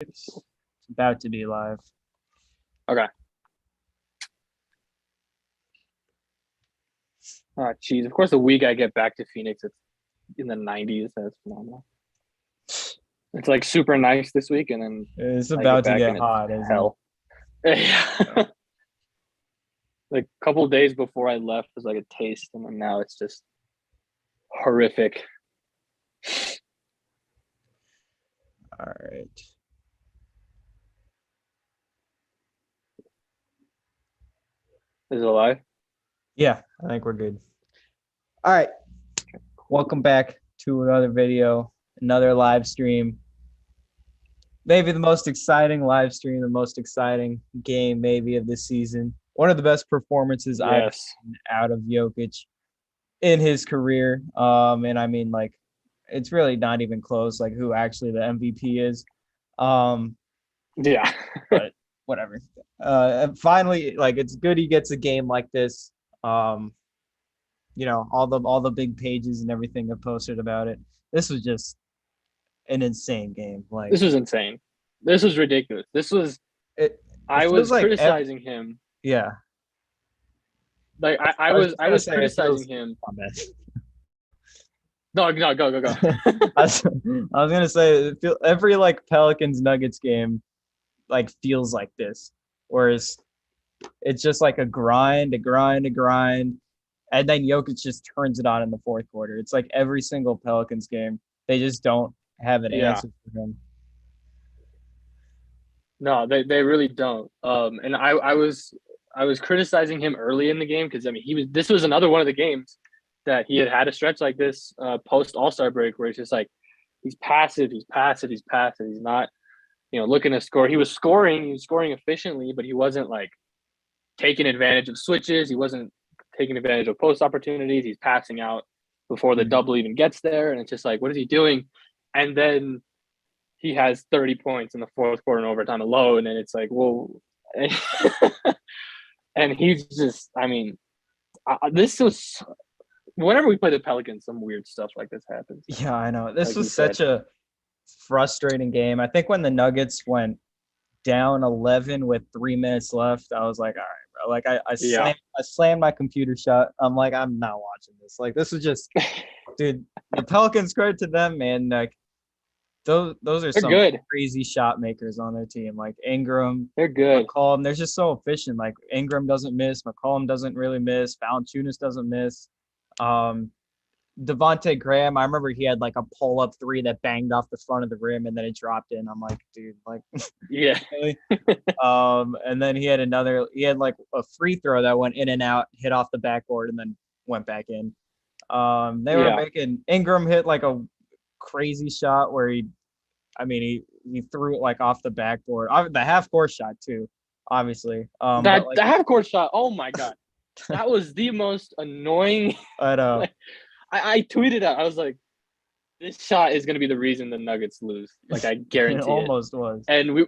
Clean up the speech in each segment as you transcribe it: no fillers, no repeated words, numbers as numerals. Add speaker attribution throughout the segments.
Speaker 1: It's about to be live.
Speaker 2: Okay. Oh, geez. Of course, the week I get back to Phoenix, it's in the 90s. That's phenomenal. It's like super nice this week, and then
Speaker 1: It's
Speaker 2: I get
Speaker 1: about to
Speaker 2: back
Speaker 1: get
Speaker 2: and it's
Speaker 1: hot, isn't it?
Speaker 2: hell. Like a couple of days before I left was like a taste, and then now it's just horrific.
Speaker 1: All right.
Speaker 2: Is it alive?
Speaker 1: Yeah, I think we're good. All right. Welcome back to another video, another live stream. Maybe the most exciting live stream, the most exciting game maybe of this season. One of the best performances I've
Speaker 2: Yes.
Speaker 1: seen out of Jokic in his career. And I mean, like, it's really not even close, like who actually the MVP is.
Speaker 2: Yeah.
Speaker 1: But whatever. And finally, like, it's good he gets a game like this. All the big pages and everything have posted about it. This was just an insane game. Like,
Speaker 2: This was insane. This was ridiculous.
Speaker 1: it
Speaker 2: I
Speaker 1: feels
Speaker 2: was
Speaker 1: like
Speaker 2: criticizing him.
Speaker 1: yeah.
Speaker 2: Like I
Speaker 1: I was
Speaker 2: was
Speaker 1: just
Speaker 2: I
Speaker 1: gonna
Speaker 2: was
Speaker 1: say it
Speaker 2: criticizing
Speaker 1: feels.
Speaker 2: him.
Speaker 1: Oh, man.
Speaker 2: No, go.
Speaker 1: I was gonna say every like Pelicans Nuggets game like feels like this, whereas it's just like a grind, and then Jokic just turns it on in the fourth quarter. It's like every single Pelicans game, they just don't have an
Speaker 2: Yeah.
Speaker 1: answer for him.
Speaker 2: No, they really don't. And I was criticizing him early in the game because I mean this was another one of the games that he had a stretch like this post All-Star break where it's just like he's passive. He's not looking to score. He was scoring efficiently, but he wasn't like taking advantage of switches. He wasn't taking advantage of post opportunities. He's passing out before the
Speaker 1: Mhm.
Speaker 2: double even gets there, and it's just like, what is he doing? And then he has 30 points in the fourth quarter and overtime alone, and it's like, whoa. And he's just, I mean, this was whenever we play the Pelicans, some weird stuff like this happens.
Speaker 1: Yeah, I know. This
Speaker 2: Like you
Speaker 1: was
Speaker 2: said,
Speaker 1: such a frustrating game. I think when the Nuggets went down 11 with 3 minutes left, I was like, all right, bro. Like
Speaker 2: yeah,
Speaker 1: I slammed my computer shut. I'm like, I'm not watching this. Like, this was just, dude. The Pelicans, credit to them, man. Like, those are
Speaker 2: they're
Speaker 1: some
Speaker 2: good.
Speaker 1: crazy shot makers on their team. Like Ingram,
Speaker 2: They're good.
Speaker 1: McCollum, they're just so efficient. Like Ingram doesn't miss, McCollum doesn't really miss, Valanciunas doesn't miss. Um, Devonte Graham, I remember he had like a pull up three that banged off the front of the rim and then it dropped in. I'm like, dude, like,
Speaker 2: Yeah,
Speaker 1: really? And then he had like a free throw that went in and out, hit off the backboard, and then went back in. They were
Speaker 2: yeah.
Speaker 1: making Ingram hit like a crazy shot where he threw it like off the backboard, the half court shot too, obviously. But
Speaker 2: That
Speaker 1: like,
Speaker 2: the half court shot. Oh my god, that was the most annoying.
Speaker 1: I know.
Speaker 2: Like, I tweeted out. I was like, this shot is going to be the reason the Nuggets lose. Like I
Speaker 1: It
Speaker 2: guarantee it.
Speaker 1: almost was.
Speaker 2: And we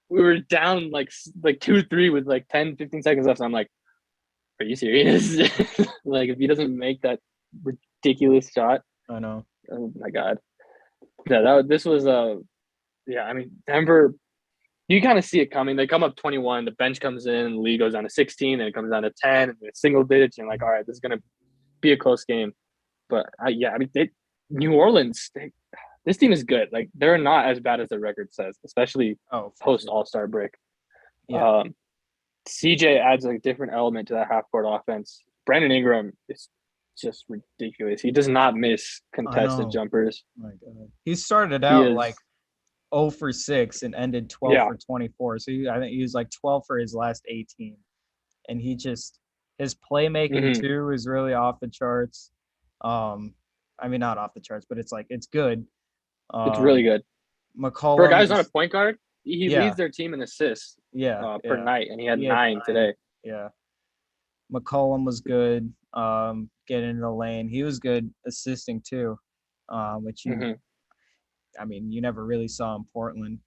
Speaker 2: were down like 2-3 with like 10, 15 seconds left. And I'm like, are you serious? Like if he doesn't make that ridiculous shot,
Speaker 1: I know.
Speaker 2: oh my god. Yeah, this was yeah. I mean Denver. You kind of see it coming. They come up 21. The bench comes in. The lead goes down to 16. And it comes down to 10. And it's single digits. And you're like, all right, this is going to be a close game. But yeah, I mean, New Orleans, this team is good. Like they're not as bad as their record says, especially
Speaker 1: Oh, for
Speaker 2: post
Speaker 1: sure.
Speaker 2: All-Star break.
Speaker 1: Yeah.
Speaker 2: CJ adds a different element to that half court offense. Brandon Ingram is just ridiculous. He does not miss
Speaker 1: I
Speaker 2: contested
Speaker 1: know.
Speaker 2: jumpers.
Speaker 1: Oh my God. He started
Speaker 2: He
Speaker 1: out like
Speaker 2: is,
Speaker 1: 0 for 6 and ended 12
Speaker 2: yeah.
Speaker 1: for 24. So I think he was like 12 for his last 18. And his playmaking
Speaker 2: Mm-hmm.
Speaker 1: too is really off the charts. I mean, not off the charts, but it's good.
Speaker 2: It's really
Speaker 1: Um,
Speaker 2: good. For a guy
Speaker 1: McCollum
Speaker 2: who's not a
Speaker 1: just
Speaker 2: point guard, he
Speaker 1: yeah,
Speaker 2: leads their team in assists
Speaker 1: yeah,
Speaker 2: per
Speaker 1: yeah.
Speaker 2: night, and he had
Speaker 1: He had
Speaker 2: 9
Speaker 1: 9.
Speaker 2: today.
Speaker 1: Yeah. McCollum was good. Getting in the lane. He was good assisting too. Which
Speaker 2: Mm-hmm.
Speaker 1: you never really saw in Portland.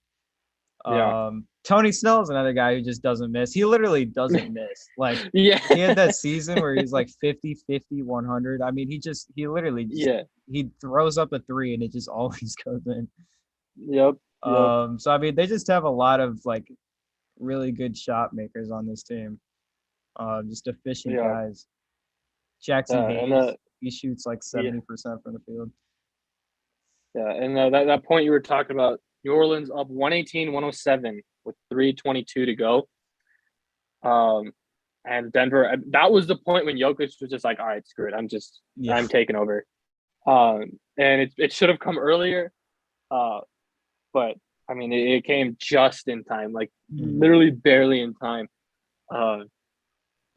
Speaker 2: Yeah.
Speaker 1: Tony Snell is another guy who just doesn't miss. He literally doesn't miss. Like
Speaker 2: Yeah.
Speaker 1: he had that season where he's like 50, 50, 100. I mean, he literally just
Speaker 2: Yeah.
Speaker 1: he throws up a three and it just always goes in.
Speaker 2: Yep. Yep.
Speaker 1: So I mean, they just have a lot of like really good shot makers on this team. Just efficient
Speaker 2: Yeah.
Speaker 1: guys. Jackson
Speaker 2: And
Speaker 1: Hayes, he shoots like
Speaker 2: yeah,
Speaker 1: 70% from the field.
Speaker 2: yeah, and that point you were talking about, New Orleans up 118-107 with 3:22 to go. And Denver, that was the point when Jokic was just like, all right, screw it,
Speaker 1: Yeah.
Speaker 2: I'm taking over. And it should have come earlier, but I mean, it came just in time, like
Speaker 1: Mhm.
Speaker 2: literally barely in time. Uh,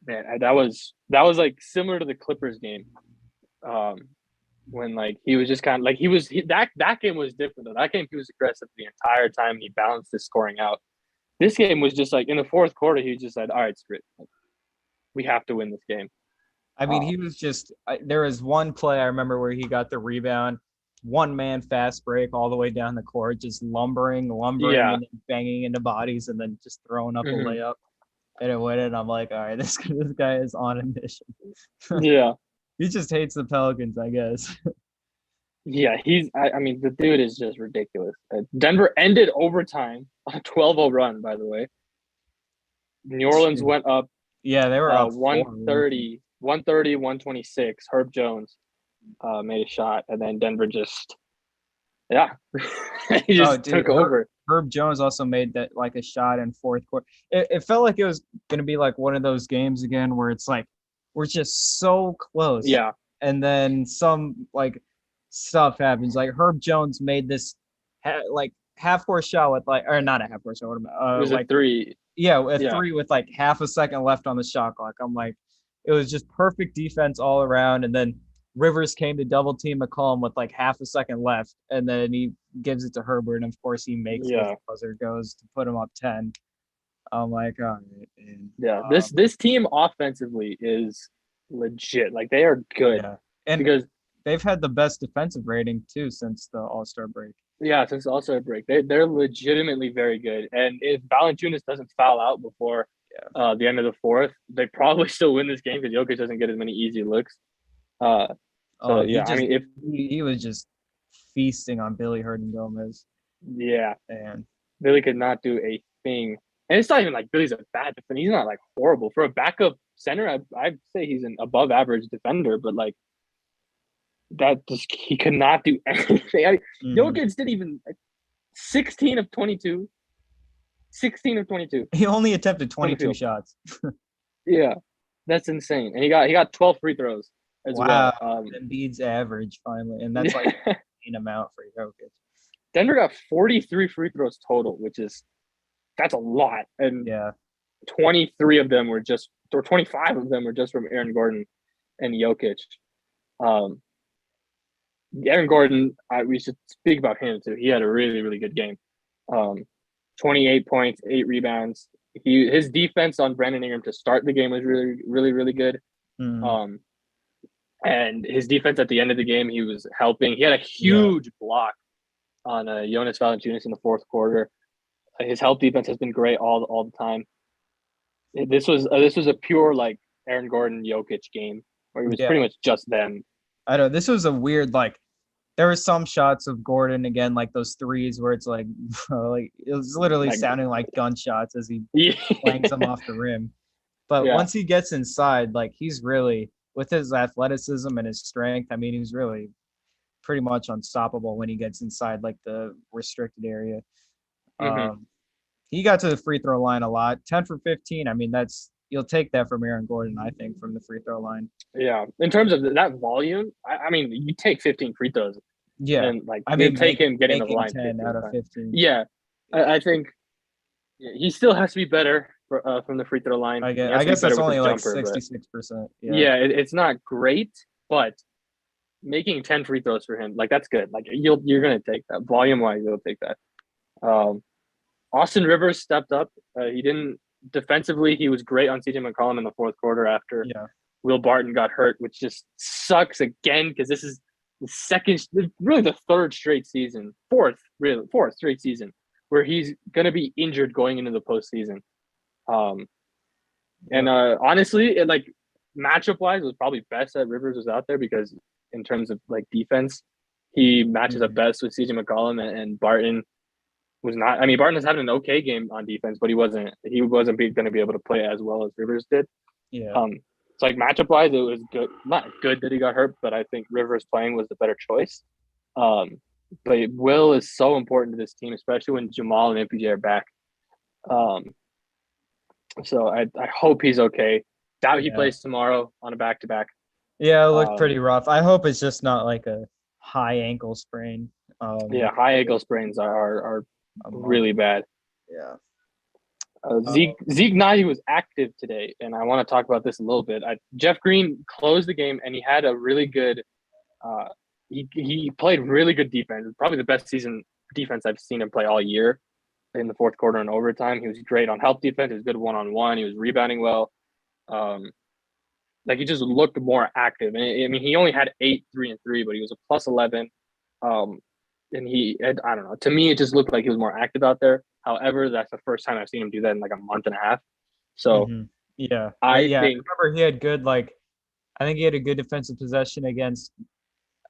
Speaker 2: Man, that was like similar to the Clippers game. Um, when like he was just kind of like that game was different though. That game he was aggressive the entire time and he balanced his scoring out. This game was just like in the fourth quarter he just said, "All right, screw it. Like, we have to win this game."
Speaker 1: I mean, he was just there was one play I remember where he got the rebound, one man fast break all the way down the court, just lumbering,
Speaker 2: Yeah.
Speaker 1: and then banging into bodies, and then just throwing up a
Speaker 2: Mm-hmm.
Speaker 1: layup, and it went in. I'm like, all right, this guy is on a mission.
Speaker 2: Yeah.
Speaker 1: He just hates the Pelicans, I guess.
Speaker 2: Yeah, I mean, the dude is just ridiculous. Denver ended overtime on a 12-0 run, by the way. New Orleans went up
Speaker 1: Yeah, they were up four.
Speaker 2: 130, 130, 126. Herb Jones made a shot, and then Denver just, yeah, he
Speaker 1: Oh,
Speaker 2: just
Speaker 1: dude,
Speaker 2: took over.
Speaker 1: Herb Jones also made that like a shot in fourth quarter. It felt like it was gonna be like one of those games again where it's like we're just so close,
Speaker 2: Yeah,
Speaker 1: and then some like stuff happens. Like Herb Jones made this like half court shot with like or not a half court shot,
Speaker 2: it was a
Speaker 1: like
Speaker 2: three.
Speaker 1: yeah, a
Speaker 2: Yeah,
Speaker 1: three with like half a second left on the shot clock. I'm like, it was just perfect defense all around. And then Rivers came to double team McCollum with like half a second left, and then he gives it to Herbert, and of course he makes it as
Speaker 2: yeah,
Speaker 1: the buzzer goes to put him up 10. I'm like, all right, man.
Speaker 2: yeah. This team offensively is legit. Like they are good
Speaker 1: Yeah, and
Speaker 2: because
Speaker 1: they've had the best defensive rating too since the All Star break.
Speaker 2: yeah, since the All-Star break, they're legitimately very good. And if Valanciunas doesn't foul out before
Speaker 1: Yeah.
Speaker 2: the end of the fourth, they probably still win this game because Jokic doesn't get as many easy looks. Uh,
Speaker 1: Oh,
Speaker 2: so yeah, I mean, if
Speaker 1: he was just feasting on Billy Hurden Gomez,
Speaker 2: yeah,
Speaker 1: and
Speaker 2: Billy could not do a thing. And it's not even like Billy's a bad defender. He's not like horrible for a backup center. I'd say he's an above average defender, but like that just he could not do anything. Jokic did even 16 of 22, 16 of 22
Speaker 1: he only attempted
Speaker 2: from the
Speaker 1: 22
Speaker 2: field.
Speaker 1: shots.
Speaker 2: Yeah, that's insane. And he got 12 free throws as
Speaker 1: Wow,
Speaker 2: well.
Speaker 1: Embiid's average finally, and that's like an amount for Jokic.
Speaker 2: Denver got 43 free throws total, that's a lot. And
Speaker 1: Yeah,
Speaker 2: 23 of them were just, or 25 of them were just from Aaron Gordon and Jokic. Um, Aaron Gordon, we should speak about him too. He had a really, really good game. 28 points, 8 rebounds. His defense on Brandon Ingram to start the game was really, really, really good.
Speaker 1: mm,
Speaker 2: And his defense at the end of the game, he was helping. He had a
Speaker 1: yeah.
Speaker 2: huge block on Jonas Valanciunas in the fourth quarter. His help defense has been great all the time. This was a pure like Aaron Gordon Jokic game where it was
Speaker 1: Yeah,
Speaker 2: pretty much just them.
Speaker 1: I know this was a weird like. There were some shots of Gordon again, like those threes where it's like, like it was literally
Speaker 2: Like
Speaker 1: sounding like gunshots as he
Speaker 2: yeah,
Speaker 1: flanks them off the rim. But
Speaker 2: yeah.
Speaker 1: once he gets inside, like he's really with his athleticism and his strength. I mean, he's really pretty much unstoppable when he gets inside like the restricted area.
Speaker 2: Mm-hmm.
Speaker 1: Um, he got to the free throw line a lot, 10 for 15. I mean, that's you'll take that from Aaron Gordon, I think, from the free throw line.
Speaker 2: Yeah. In terms of that volume, I mean, you take 15 free throws
Speaker 1: Yeah,
Speaker 2: and like
Speaker 1: I
Speaker 2: you
Speaker 1: mean,
Speaker 2: take him getting to the
Speaker 1: making
Speaker 2: line
Speaker 1: 10
Speaker 2: 15
Speaker 1: out of
Speaker 2: times.
Speaker 1: 15.
Speaker 2: Yeah, I think he still has to be better from the free throw line. He has
Speaker 1: I
Speaker 2: to be
Speaker 1: guess
Speaker 2: better
Speaker 1: that's
Speaker 2: with his
Speaker 1: only like
Speaker 2: jumper, but
Speaker 1: 66%. Yeah.
Speaker 2: yeah, it's not great, but making 10 free throws for him, like that's good. Like you're gonna take that volume wise, you'll take that. Um, Austin Rivers stepped up. He didn't defensively. He was great on CJ McCollum in the fourth quarter after
Speaker 1: Yeah.
Speaker 2: Will Barton got hurt, which just sucks again because this is really the third straight season, fourth straight season where he's gonna be injured going into the postseason. Um, and honestly, it like matchup wise, it was probably best that Rivers was out there because in terms of like defense, he matches up
Speaker 1: Mhm.
Speaker 2: best with CJ McCollum and Barton. was not. I mean, Barton was having an okay game on defense, but he wasn't going to be able to play as well as Rivers did.
Speaker 1: Yeah.
Speaker 2: It's like matchup wise, it was good. Not good that he got hurt, but I think Rivers playing was the better choice. But Will is so important to this team, especially when Jamal and MPJ are back. So I hope he's okay. Doubt he
Speaker 1: Yeah.
Speaker 2: plays tomorrow on a back to back.
Speaker 1: Yeah, it looked pretty rough. I hope it's just not like a high ankle sprain.
Speaker 2: Yeah, high ankle sprains are really bad.
Speaker 1: Yeah.
Speaker 2: Zeke Nnaji was active today, and I want to talk about this a little bit. Jeff Green closed the game, and he had a really good. He played really good defense. Probably the best season defense I've seen him play all year. In the fourth quarter and overtime, he was great on help defense. He was good 1-on-1. He was rebounding well. Like he just looked more active. And I mean, he only had 8 3-and-3, but he was a plus 11. And I don't know. To me, it just looked like he was more active out there. However, that's the first time I've seen him do that in like a month and a half. So
Speaker 1: yeah,
Speaker 2: I
Speaker 1: think
Speaker 2: I
Speaker 1: remember he had good I think he had a good defensive possession against.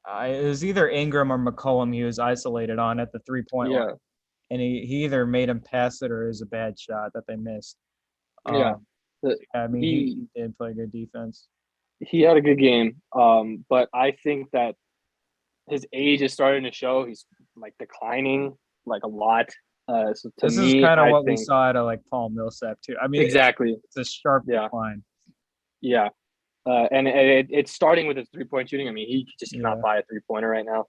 Speaker 1: It was either Ingram or McCollum he was isolated on at the 3-point line, and he either made him pass it or it was a bad shot that they missed. I mean, he did play good defense.
Speaker 2: He had a good game, but I think that his age is starting to show. He's like declining like a lot. So to
Speaker 1: this
Speaker 2: me,
Speaker 1: is kind of what we
Speaker 2: think,
Speaker 1: saw out of like Paul Millsap too. I mean,
Speaker 2: exactly,
Speaker 1: it's a sharp decline.
Speaker 2: Yeah, and it's starting with his 3-point shooting. I mean, he just cannot buy a 3-pointer right now,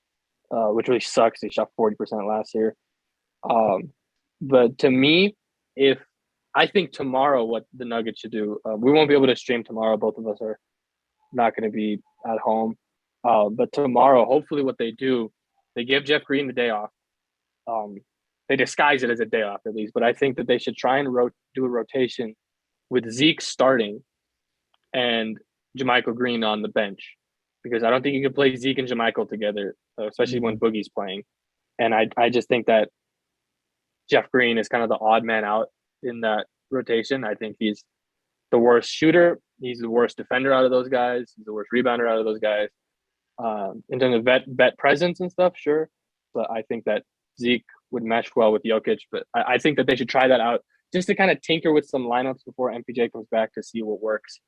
Speaker 2: which really sucks. He shot 40% last year. But to me, if I think tomorrow what the Nuggets should do, we won't be able to stream tomorrow. Both of us are not going to be at home. But tomorrow, hopefully what they do, they give Jeff Green the day off. They disguise it as a day off at least, but I think that they should try and do a rotation with Zeke starting and JaMychal Green on the bench, because I don't think you can play Zeke and JaMychal together, especially when Boogie's playing. And I just think that Jeff Green is kind of the odd man out in that rotation. I think he's the worst shooter. He's the worst defender out of those guys. He's the worst rebounder out of those guys. In terms of vet presence and stuff, sure. But I think that Zeke would mesh well with Jokic. But I think that they should try that out just to kind of tinker with some lineups before MPJ comes back to see what works.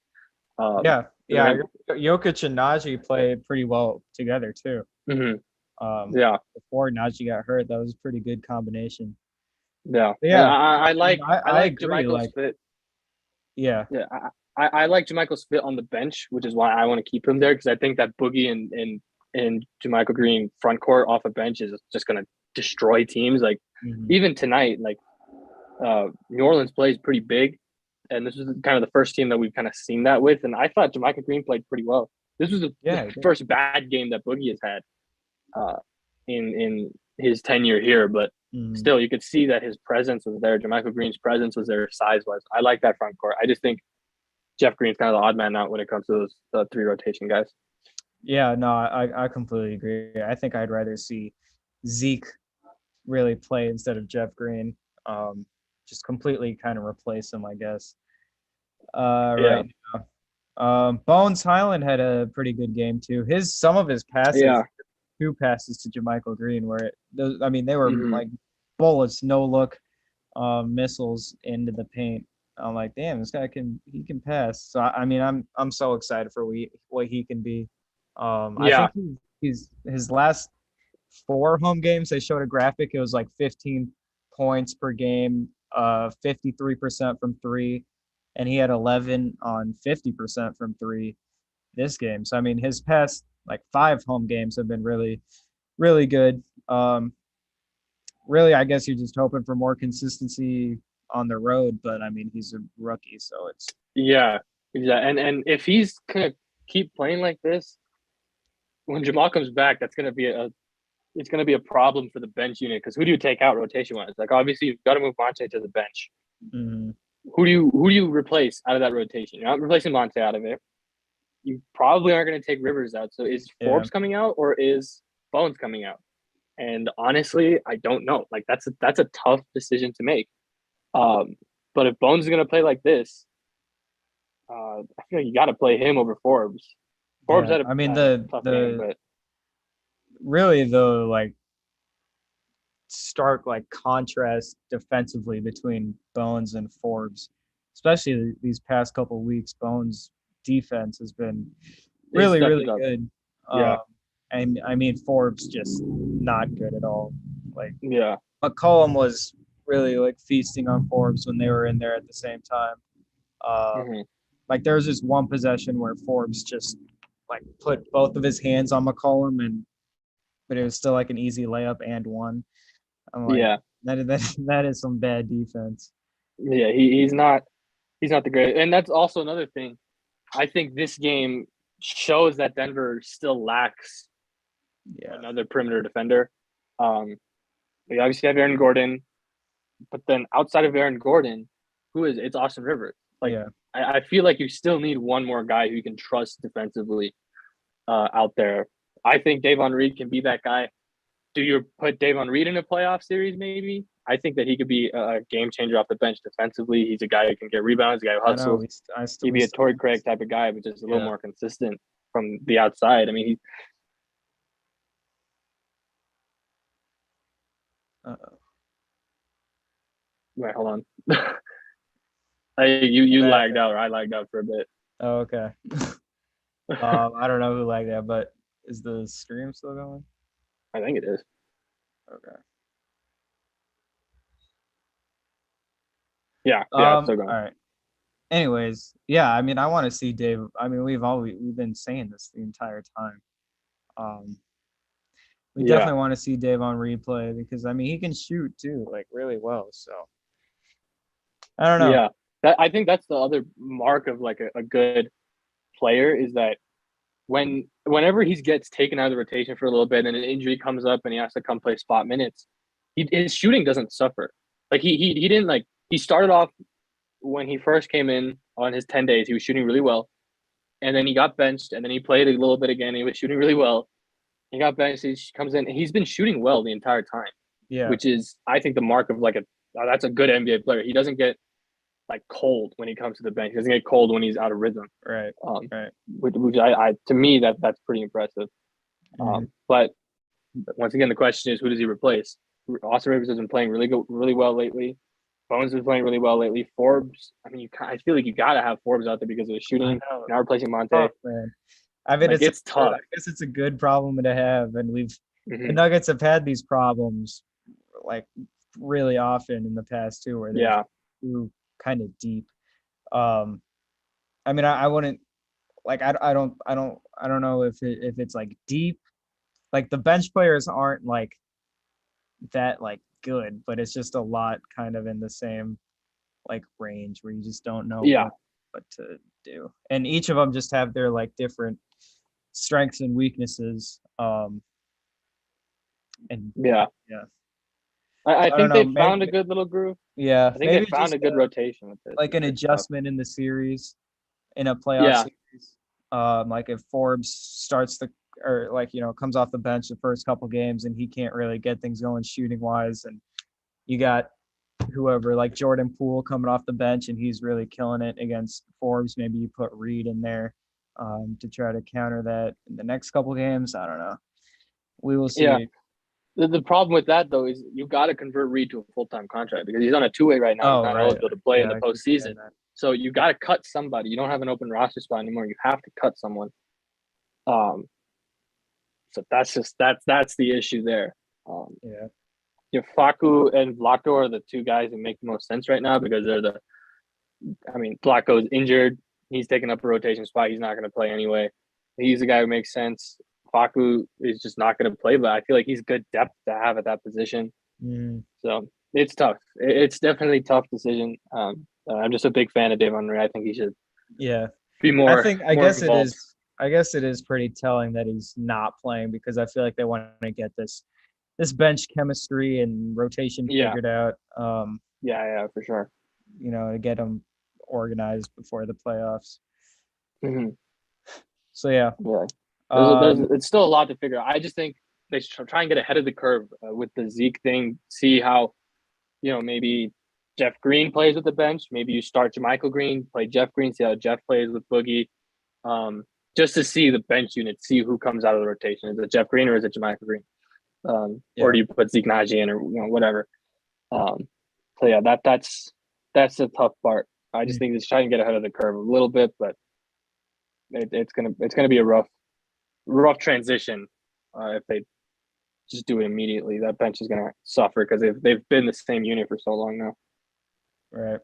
Speaker 1: Jokic and Nnaji play pretty well together too. Before Nnaji got hurt, that was a pretty good combination.
Speaker 2: Yeah. I like JaMychal's fit.
Speaker 1: Yeah.
Speaker 2: I like JaMychal's fit on the bench, which is why I want to keep him there, because I think that Boogie and JaMychal Green front court off a bench is just going to destroy teams. Like even tonight, like New Orleans plays pretty big, and this was kind of the first team that we've kind of seen that with. And I thought JaMychal Green played pretty well. This was the first bad game that Boogie has had in his tenure here, but still, you could see that his presence was there. JaMychal Green's presence was there size-wise. I like that front court. I just think Jeff Green's kind of the odd man out when it comes to those 3 rotation guys.
Speaker 1: Yeah, no, I completely agree. I think I'd rather see Zeke really play instead of Jeff Green. Just completely kind of replace him, I guess. Right now. Bones Highland had a pretty good game too. Some of his passes, 2 passes to JaMychal Green, where they were like bullets, no look missiles into the paint. I'm like, damn, this guy can pass. So I mean, I'm so excited for what he can be. I think his last 4 home games, they showed a graphic. It was like 15 points per game, 53% from 3, and he had 11 on 50% from 3 this game. So I mean, his past like 5 home games have been really, really good. Really, I guess you're just hoping for more consistency on the road, but I mean, he's a rookie, so it's
Speaker 2: and if he's gonna keep playing like this, when Jamal comes back, it's gonna be a problem for the bench unit, because who do you take out rotation wise? Like obviously you've got to move Monte to the bench. Who do you replace out of that rotation? You're not replacing Monte out of it. You probably aren't going to take Rivers out. So is Forbes coming out or is Bones coming out? And honestly, I don't know. Like that's a tough decision to make. But if Bones is going to play like this, I feel like you got to play him over Forbes. Forbes had a tough game, but
Speaker 1: really though, like stark like contrast defensively between Bones and Forbes, especially these past couple of weeks. Bones' defense has been
Speaker 2: He's
Speaker 1: really,
Speaker 2: stepped
Speaker 1: really
Speaker 2: it up.
Speaker 1: good.
Speaker 2: Yeah.
Speaker 1: And I mean, Forbes just not good at all. Like
Speaker 2: Yeah.
Speaker 1: McCollum was really like feasting on Forbes when they were in there at the same time.
Speaker 2: hmm
Speaker 1: Like there was this one possession where Forbes just like put both of his hands on McCollum, and but it was still like an easy layup and one. I'm like,
Speaker 2: Yeah.
Speaker 1: that is some bad defense.
Speaker 2: Yeah. He's not the great. And that's also another thing. I think this game shows that Denver still lacks
Speaker 1: Yeah,
Speaker 2: another perimeter defender. We obviously have Aaron Gordon, but then outside of Aaron Gordon, it's Austin Rivers. Like
Speaker 1: yeah.
Speaker 2: I feel like you still need one more guy who you can trust defensively out there. I think Davon Reed can be that guy. Do you put Davon Reed in a playoff series? Maybe. I think that he could be a game changer off the bench defensively. He's a guy who can get rebounds, a guy who
Speaker 1: I know.
Speaker 2: hustles. He'd be a Torrey Craig type of guy, but just a little
Speaker 1: Yeah.
Speaker 2: more consistent from the outside. I mean, he. Wait, hold on. You lagged out, or I lagged out for a bit.
Speaker 1: Oh, okay. I don't know who like that, but is the stream still going?
Speaker 2: I think it is.
Speaker 1: Okay.
Speaker 2: Yeah, it's still going.
Speaker 1: All right. Anyways, yeah, I mean, I want to see Dave. I mean, we've been saying this the entire time. We definitely want to see Davon Reed play because I mean he can shoot too, like really well. So I don't know.
Speaker 2: Yeah, I think that's the other mark of like a good player is that whenever he gets taken out of the rotation for a little bit and an injury comes up and he has to come play spot minutes, his shooting doesn't suffer. Like he didn't like he started off when he first came in on his 10 days, he was shooting really well. And then he got benched and then he played a little bit again. He was shooting really well. He got benched. He comes in and he's been shooting well the entire time.
Speaker 1: Yeah.
Speaker 2: Which is, I think, the mark of like that's a good NBA player. He doesn't get like cold when he comes to the bench. He doesn't get cold when he's out of rhythm.
Speaker 1: Right. Right.
Speaker 2: Which I to me that's pretty impressive. But once again, the question is, who does he replace? Austin Rivers has been playing really well lately. Bones has been playing really well lately. Forbes, I mean, I feel like you gotta have Forbes out there because of the shooting. Now replacing Monte.
Speaker 1: Oh, man. I mean,
Speaker 2: like, it's tough.
Speaker 1: I guess it's a good problem to have, and the Nuggets have had these problems like really often in the past too, where they're too kind of deep. I mean, I wouldn't like I don't know if it's like deep. Like the bench players aren't like that like good, but it's just a lot kind of in the same like range where you just don't know what to do. And each of them just have their like different strengths and weaknesses. And
Speaker 2: I think they found a good little groove.
Speaker 1: Yeah,
Speaker 2: I think they found a good rotation with this.
Speaker 1: Like an adjustment in the series, in a playoff series. Like if Forbes starts comes off the bench the first couple games and he can't really get things going shooting wise, and you got whoever like Jordan Poole coming off the bench and he's really killing it against Forbes. Maybe you put Reed in there to try to counter that in the next couple games. I don't know. We will see.
Speaker 2: Yeah. The problem with that though is you got to convert Reed to a full-time contract because he's on a two-way right now. He's not eligible to play in the postseason. So you got to cut somebody. You don't have an open roster spot anymore. You have to cut someone. So that's the issue there. Facu and Vlaco are the two guys that make the most sense right now because Vlaco's injured. He's taking up a rotation spot. He's not going to play anyway. He's the guy who makes sense. Facu is just not going to play, but I feel like he's good depth to have at that position. So it's tough. It's definitely a tough decision. I'm just a big fan of Davon Reed. I think he should be more.
Speaker 1: I guess it is pretty telling that he's not playing because I feel like they want to get this bench chemistry and rotation figured out.
Speaker 2: For sure.
Speaker 1: To get them organized before the playoffs. So
Speaker 2: it's still a lot to figure out. I just think they should try and get ahead of the curve with the Zeke thing. See how, maybe Jeff Green plays with the bench. Maybe you start JaMychal Green, play Jeff Green, see how Jeff plays with Boogie. Just to see the bench unit, see who comes out of the rotation. Is it Jeff Green or is it JaMychal Green? Or do you put Zeke Naji in, or whatever. So yeah, that's the tough part. I just think it's trying to get ahead of the curve a little bit, but it's gonna be a rough transition if they just do it immediately. That bench is gonna suffer because they've been the same unit for so long now.
Speaker 1: Right.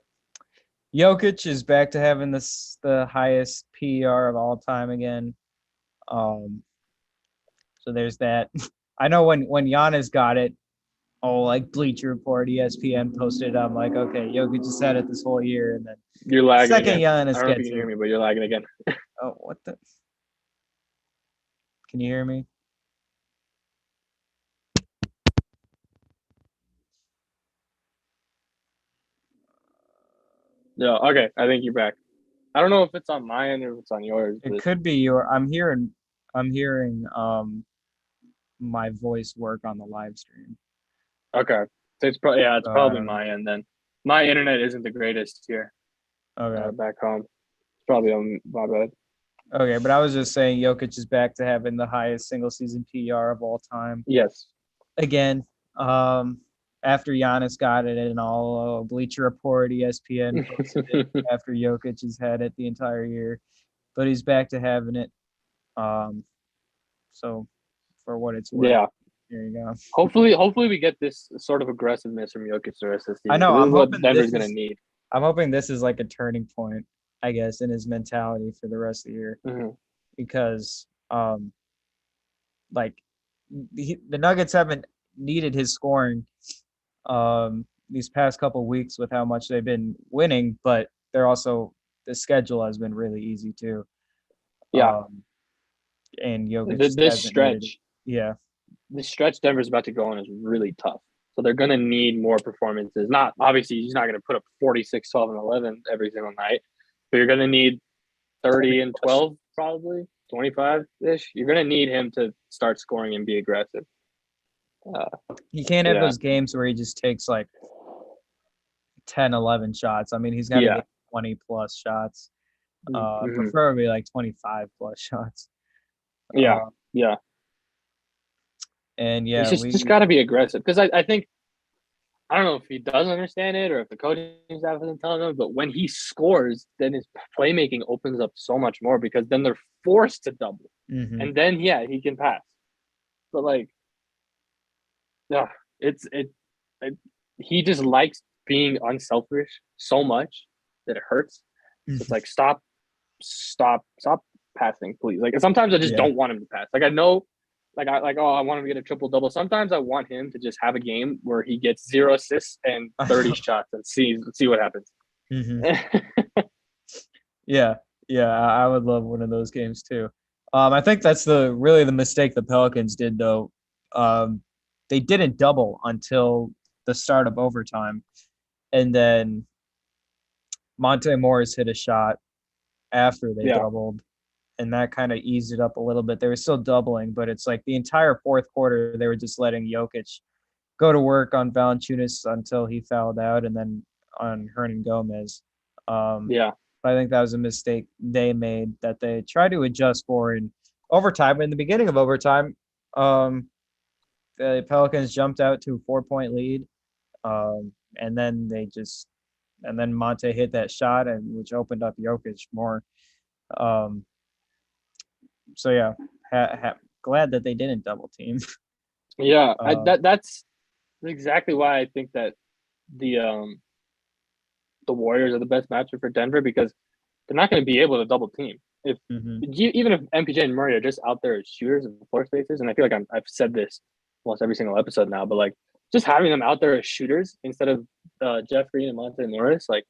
Speaker 1: Jokic is back to having the highest PER of all time again. So there's that. I know when Giannis got it, like Bleacher Report, ESPN posted, I'm like, okay, Jokic just had it this whole year, and then
Speaker 2: You're lagging
Speaker 1: second
Speaker 2: again. I
Speaker 1: Giannis
Speaker 2: don't know if you
Speaker 1: gets
Speaker 2: can hear
Speaker 1: it.
Speaker 2: me, but you're lagging again.
Speaker 1: Oh, what the? Can you hear me?
Speaker 2: Yeah, okay. I think you're back. I don't know if it's on my end or if it's on yours,
Speaker 1: It
Speaker 2: but
Speaker 1: could be your. I'm hearing my voice work on the live stream.
Speaker 2: okay. So it's
Speaker 1: I
Speaker 2: probably
Speaker 1: don't know.
Speaker 2: my end then. My internet isn't the greatest here
Speaker 1: Okay.
Speaker 2: back home. It's probably on my bad.
Speaker 1: Okay, but I was just saying Jokic is back to having the highest single season PER of all time.
Speaker 2: Yes.
Speaker 1: Again, after Giannis got it and all, Bleacher Report, ESPN posted it after Jokic has had it the entire year, but he's back to having it. So for what it's worth,
Speaker 2: Yeah.
Speaker 1: here you go.
Speaker 2: Hopefully we get this sort of aggressiveness from Jokic the rest of the
Speaker 1: I
Speaker 2: season.
Speaker 1: know.
Speaker 2: This is what Denver's gonna need.
Speaker 1: I'm hoping this is like a turning point, I guess, in his mentality for the rest of the year, because like the Nuggets haven't needed his scoring these past couple of weeks with how much they've been winning, but they're also the schedule has been really easy too.
Speaker 2: Yeah.
Speaker 1: And Jokic just
Speaker 2: This
Speaker 1: hasn't needed it.
Speaker 2: stretch,
Speaker 1: Yeah.
Speaker 2: this stretch Denver's about to go on is really tough. So they're gonna need more performances. Not obviously he's not gonna put up 46, 12, and 11 every single night, but you're gonna need 30 and 12 probably 25 ish. You're gonna need him to start scoring and be aggressive.
Speaker 1: He can't have
Speaker 2: Yeah.
Speaker 1: those games where he just takes like 10, 11 shots. I mean, he's got to
Speaker 2: Yeah.
Speaker 1: get 20 plus shots,
Speaker 2: Mhm.
Speaker 1: preferably like 25 plus shots.
Speaker 2: Yeah. Yeah.
Speaker 1: And
Speaker 2: He's
Speaker 1: yeah,
Speaker 2: just got to be aggressive because I think I don't know if he does understand it or if the coaching staff isn't telling him, but when he scores, then his playmaking opens up so much more because then they're forced to double, and then he can pass. But like, yeah, it he just likes being unselfish so much that it hurts. So it's like stop passing, please. Like sometimes I just
Speaker 1: Yeah.
Speaker 2: don't want him to pass. Like I know, I want him to get a triple double. Sometimes I want him to just have a game where he gets 0 assists and 30 shots and see what happens.
Speaker 1: Yeah, I would love one of those games too. I think that's really the mistake the Pelicans did though. They didn't double until the start of overtime, and then Monte Morris hit a shot after they
Speaker 2: Yeah,
Speaker 1: doubled, and that kind of eased it up a little bit. They were still doubling, but it's like the entire fourth quarter they were just letting Jokic go to work on Valanciunas until he fouled out, and then on Hernan Gomez.
Speaker 2: yeah,
Speaker 1: I think that was a mistake they made that they tried to adjust for in overtime. In the beginning of overtime, the Pelicans jumped out to a 4-point lead, and then and then Monte hit that shot, and which opened up Jokic more. Um, so yeah, glad that they didn't double team.
Speaker 2: yeah. That's exactly why I think that the the Warriors are the best matchup for Denver because they're not going to be able to double team. Even if MPJ and Murray are just out there as shooters in the floor spaces, and I feel like I've said this almost every single episode now, but like just having them out there as shooters instead of Jeff Green and Monte Morris, like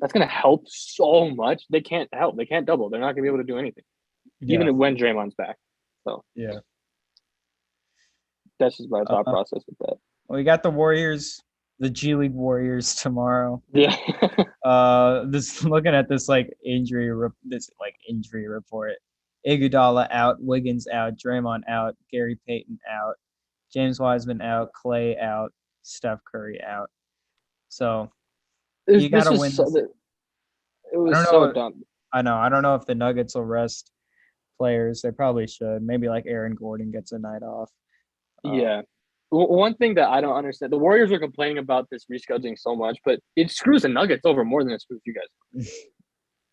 Speaker 2: that's going to help so much. They can't help. They can't double. They're not going to be able to do anything, even when Draymond's back. So
Speaker 1: yeah,
Speaker 2: that's just my thought process with that.
Speaker 1: well, we got the Warriors, the G League Warriors tomorrow.
Speaker 2: Yeah.
Speaker 1: This looking at this injury report. Iguodala out, Wiggins out, Draymond out, Gary Payton out, James Wiseman out, Clay out, Steph Curry out. So you gotta win this.
Speaker 2: It was so dumb.
Speaker 1: I know. I don't know if the Nuggets will rest players. They probably should. Maybe like Aaron Gordon gets a night off.
Speaker 2: Yeah. one thing that I don't understand, the Warriors were complaining about this rescheduling so much, but it screws the Nuggets over more than it screws you guys.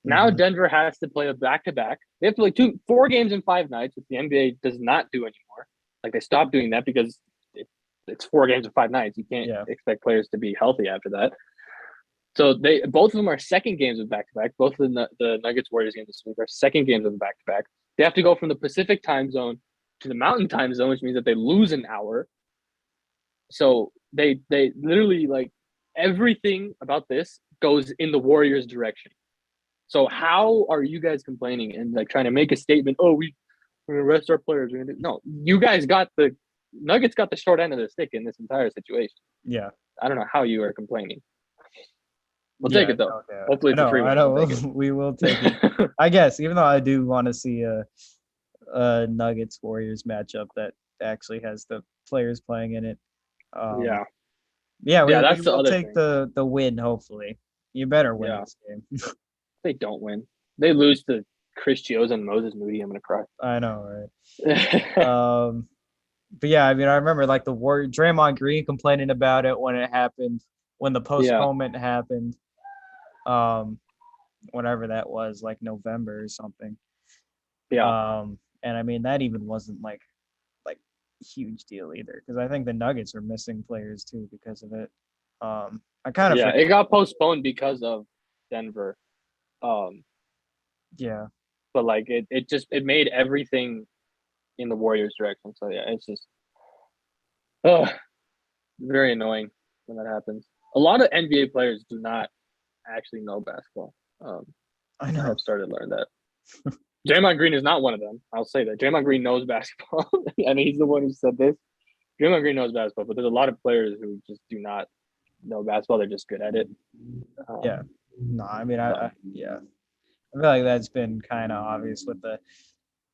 Speaker 2: Now
Speaker 1: Mhm.
Speaker 2: Denver has to play a back-to-back. They have to play 4 games in 5 nights, which the NBA does not do anymore. Like they stopped doing that because it's 4 games in 5 nights. You can't
Speaker 1: Yeah.
Speaker 2: expect players to be healthy after that. So they both of them are second games of back-to-back. Both of the Nuggets Warriors games this week are second games of back-to-back. They have to go from the Pacific time zone to the Mountain time zone, which means that they lose an hour. So they literally like everything about this goes in the Warriors' direction. So how are you guys complaining and like trying to make a statement? Oh, we're gonna rest our players. No, you guys got the Nuggets got the short end of the stick in this entire situation.
Speaker 1: Yeah.
Speaker 2: I don't know how you are complaining. We'll take
Speaker 1: Yeah.
Speaker 2: it though.
Speaker 1: No doubt.
Speaker 2: Hopefully
Speaker 1: I
Speaker 2: it's a
Speaker 1: know.
Speaker 2: free
Speaker 1: I
Speaker 2: one. We'll
Speaker 1: know.
Speaker 2: take it.
Speaker 1: We will take it. I guess, even though I do want to see a Nuggets Warriors matchup that actually has the players playing in it. Um,
Speaker 2: Yeah.
Speaker 1: yeah,
Speaker 2: Yeah,
Speaker 1: we
Speaker 2: that's the
Speaker 1: will
Speaker 2: other
Speaker 1: take
Speaker 2: thing.
Speaker 1: the win. Hopefully, you better win
Speaker 2: Yeah.
Speaker 1: this game.
Speaker 2: They don't win. They lose to Chris Chiozza and Moses Moody. I'm gonna cry.
Speaker 1: I know, right? But yeah, I mean, I remember like the Draymond Green complaining about it when it happened, when the
Speaker 2: Yeah.
Speaker 1: postponement happened, um, whatever that was, like November or something.
Speaker 2: Yeah.
Speaker 1: And I mean that even wasn't like huge deal either, because I think the Nuggets are missing players too because of it. I kind of
Speaker 2: Yeah.
Speaker 1: forget.
Speaker 2: It got postponed because of Denver. Um,
Speaker 1: Yeah,
Speaker 2: but like it made everything in the Warriors direction. So yeah, it's just very annoying when that happens. A lot of NBA players do not actually know basketball. Um,
Speaker 1: I
Speaker 2: I
Speaker 1: know.
Speaker 2: have started to learn that. Draymond Green is not one of them. I'll say that. Draymond Green knows basketball. And he's the one who said this. Draymond Green knows basketball, but there's a lot of players who just do not know basketball. They're just good at it.
Speaker 1: Yeah, no, I mean,
Speaker 2: So
Speaker 1: yeah, I feel like that's been kind of obvious with the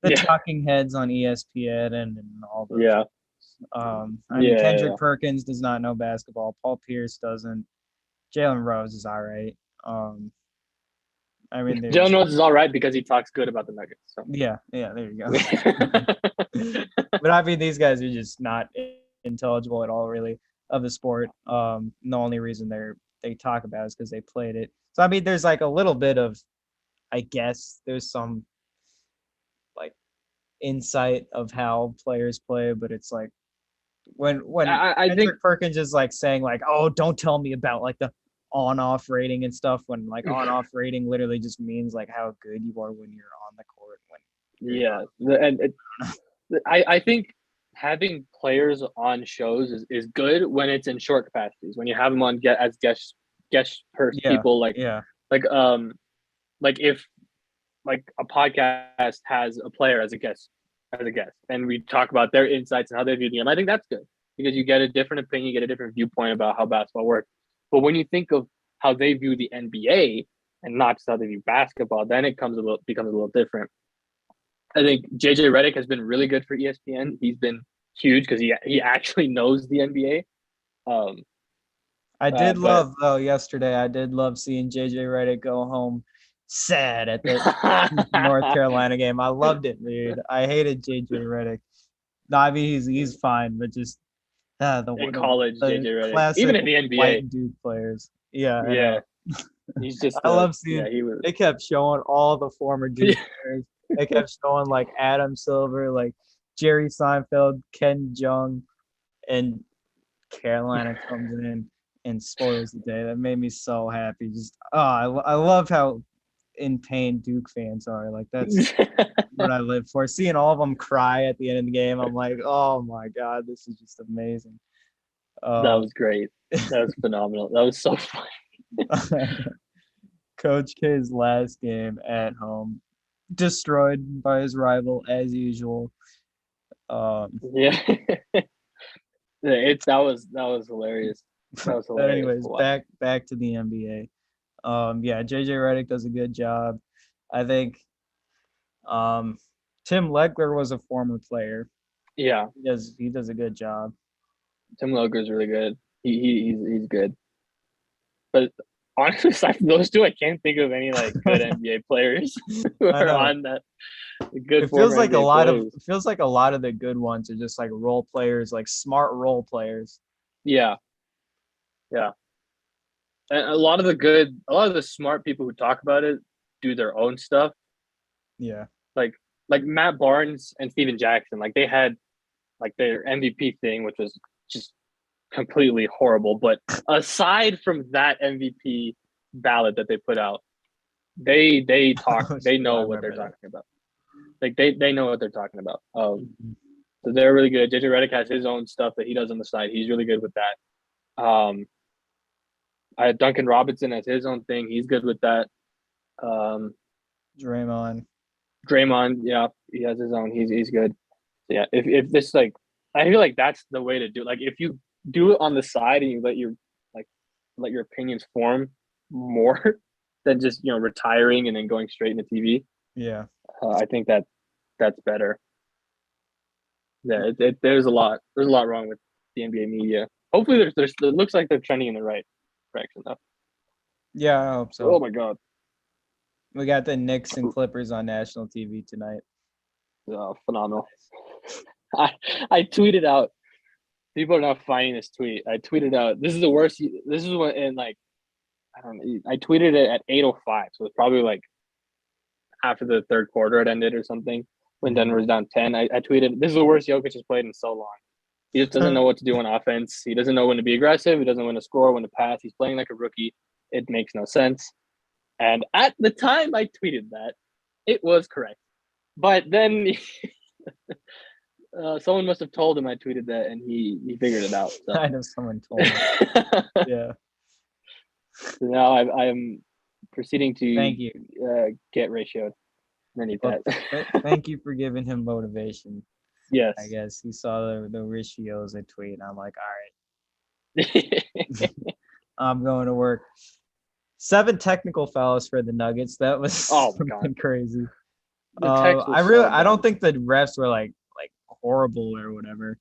Speaker 2: yeah,
Speaker 1: talking heads on ESPN and all those.
Speaker 2: yeah,
Speaker 1: I mean,
Speaker 2: yeah.
Speaker 1: Kendrick Perkins does not know basketball. Paul Pierce doesn't. Jalen Rose is all right. I mean,
Speaker 2: Jalen
Speaker 1: there's
Speaker 2: Rose is all right because he talks good about the Nuggets. So.
Speaker 1: yeah, there you go. But I mean, these guys are just not intelligible at all, really, of the sport. The only reason they talk about it is because they played it. So I mean, there's like a little bit of, I guess, there's some like insight of how players play, but it's like when
Speaker 2: I think
Speaker 1: Kendrick Perkins is like saying like, "Oh, don't tell me about like the on-off rating and stuff," when like on-off rating literally just means like how good you are when you're on the court. When you're
Speaker 2: yeah, and I think having players on shows is good when it's in short capacities. When you have them on as
Speaker 1: yeah,
Speaker 2: people
Speaker 1: yeah,
Speaker 2: like like if like a podcast has a player as a guest and we talk about their insights and how they view the game. I think that's good because you get a different opinion, you get a different viewpoint about how basketball works. But when you think of how they view the NBA and not just how they view basketball, then it becomes a little different. I think JJ Redick has been really good for ESPN. He's been huge because he actually knows the NBA.
Speaker 1: I did
Speaker 2: But
Speaker 1: love though yesterday. I did love seeing JJ Redick go home sad at the North Carolina game. I loved it, dude. I hated JJ Redick. No, I mean he's fine, but just
Speaker 2: in college,
Speaker 1: the
Speaker 2: JJ Redick, even
Speaker 1: classic
Speaker 2: in the NBA,
Speaker 1: white Duke players. Yeah, I
Speaker 2: yeah,
Speaker 1: know.
Speaker 2: he's just
Speaker 1: I love
Speaker 2: yeah,
Speaker 1: seeing
Speaker 2: he was
Speaker 1: they kept showing all the former Duke players. They kept showing like Adam Silver, like Jerry Seinfeld, Ken Jung, and Carolina comes in and spoils the day. That made me so happy. Just I love how in pain Duke fans are. Like that's what I live for. Seeing all of them cry at the end of the game, I'm like, oh my god, this is just amazing.
Speaker 2: That
Speaker 1: Um,
Speaker 2: was great. That was phenomenal. That was so fun.
Speaker 1: Coach K's last game at home, destroyed by his rival as usual.
Speaker 2: Yeah, that was hilarious. That was
Speaker 1: But
Speaker 2: hilarious
Speaker 1: anyways,
Speaker 2: to watch.
Speaker 1: back to the NBA. Yeah, JJ Redick does a good job. I think Tim Legler was a former player.
Speaker 2: Yeah,
Speaker 1: He does a good job.
Speaker 2: Tim Loger's really good. He's good. But honestly, aside from those two, I can't think of any like good NBA players who
Speaker 1: I
Speaker 2: are
Speaker 1: know.
Speaker 2: on that good
Speaker 1: It feels
Speaker 2: former
Speaker 1: like a
Speaker 2: NBA
Speaker 1: lot of
Speaker 2: players.
Speaker 1: it feels like a lot of the good ones are just like role players, like smart role players.
Speaker 2: Yeah, yeah. And a lot of the smart people who talk about it do their own stuff.
Speaker 1: Yeah.
Speaker 2: Like Matt Barnes and Steven Jackson, like they had like their MVP thing, which was just completely horrible. But aside from that MVP ballot that they put out,
Speaker 1: Oh,
Speaker 2: they
Speaker 1: yeah, I
Speaker 2: know what they're
Speaker 1: remember that.
Speaker 2: talking about. Like they know what they're talking about.
Speaker 1: Mhm.
Speaker 2: So they're really good. JJ Redick has his own stuff that he does on the side. He's really good with that. Duncan Robinson has his own thing. He's good with that. Um,
Speaker 1: Draymond.
Speaker 2: Draymond, yeah, he has his own. He's good. So yeah, if this like, I feel like that's the way to do it. Like if you do it on the side and you like let your opinions form more than just retiring and then going straight into TV.
Speaker 1: Yeah.
Speaker 2: I think that's better. Yeah, there's a lot wrong with the NBA media. Hopefully, it looks like they're trending in the right direction though.
Speaker 1: Yeah, I hope so.
Speaker 2: Oh my god,
Speaker 1: We got the Knicks and Clippers on national TV tonight.
Speaker 2: phenomenal! I I tweeted out. People are not finding this tweet. I tweeted out. This is the worst. This is what in like I don't know. I tweeted it at 8:05, so it's probably like after the third quarter it ended or something when
Speaker 1: Mhm.
Speaker 2: Denver was down 10. I tweeted, "This is the worst Jokic has played in so long. He just doesn't know what to do on offense. He doesn't know when to be aggressive. He doesn't know when to score, when to pass. He's playing like a rookie. It makes no sense." And at the time I tweeted that, it was correct. But then someone must have told him I tweeted that, and he figured it out. So,
Speaker 1: I know someone told him. Yeah.
Speaker 2: so now I am proceeding to
Speaker 1: Thank you.
Speaker 2: get ratioed. I need
Speaker 1: Well,
Speaker 2: that.
Speaker 1: thank you for giving him motivation. I
Speaker 2: Yes.
Speaker 1: guess he saw the ratios I tweet. And I'm like, all right, I'm going to work. 7 technical fouls for the Nuggets. That was
Speaker 2: Oh my god,
Speaker 1: something crazy.
Speaker 2: the text
Speaker 1: I
Speaker 2: was
Speaker 1: really
Speaker 2: so
Speaker 1: I don't
Speaker 2: dumb.
Speaker 1: think the refs were like horrible or whatever.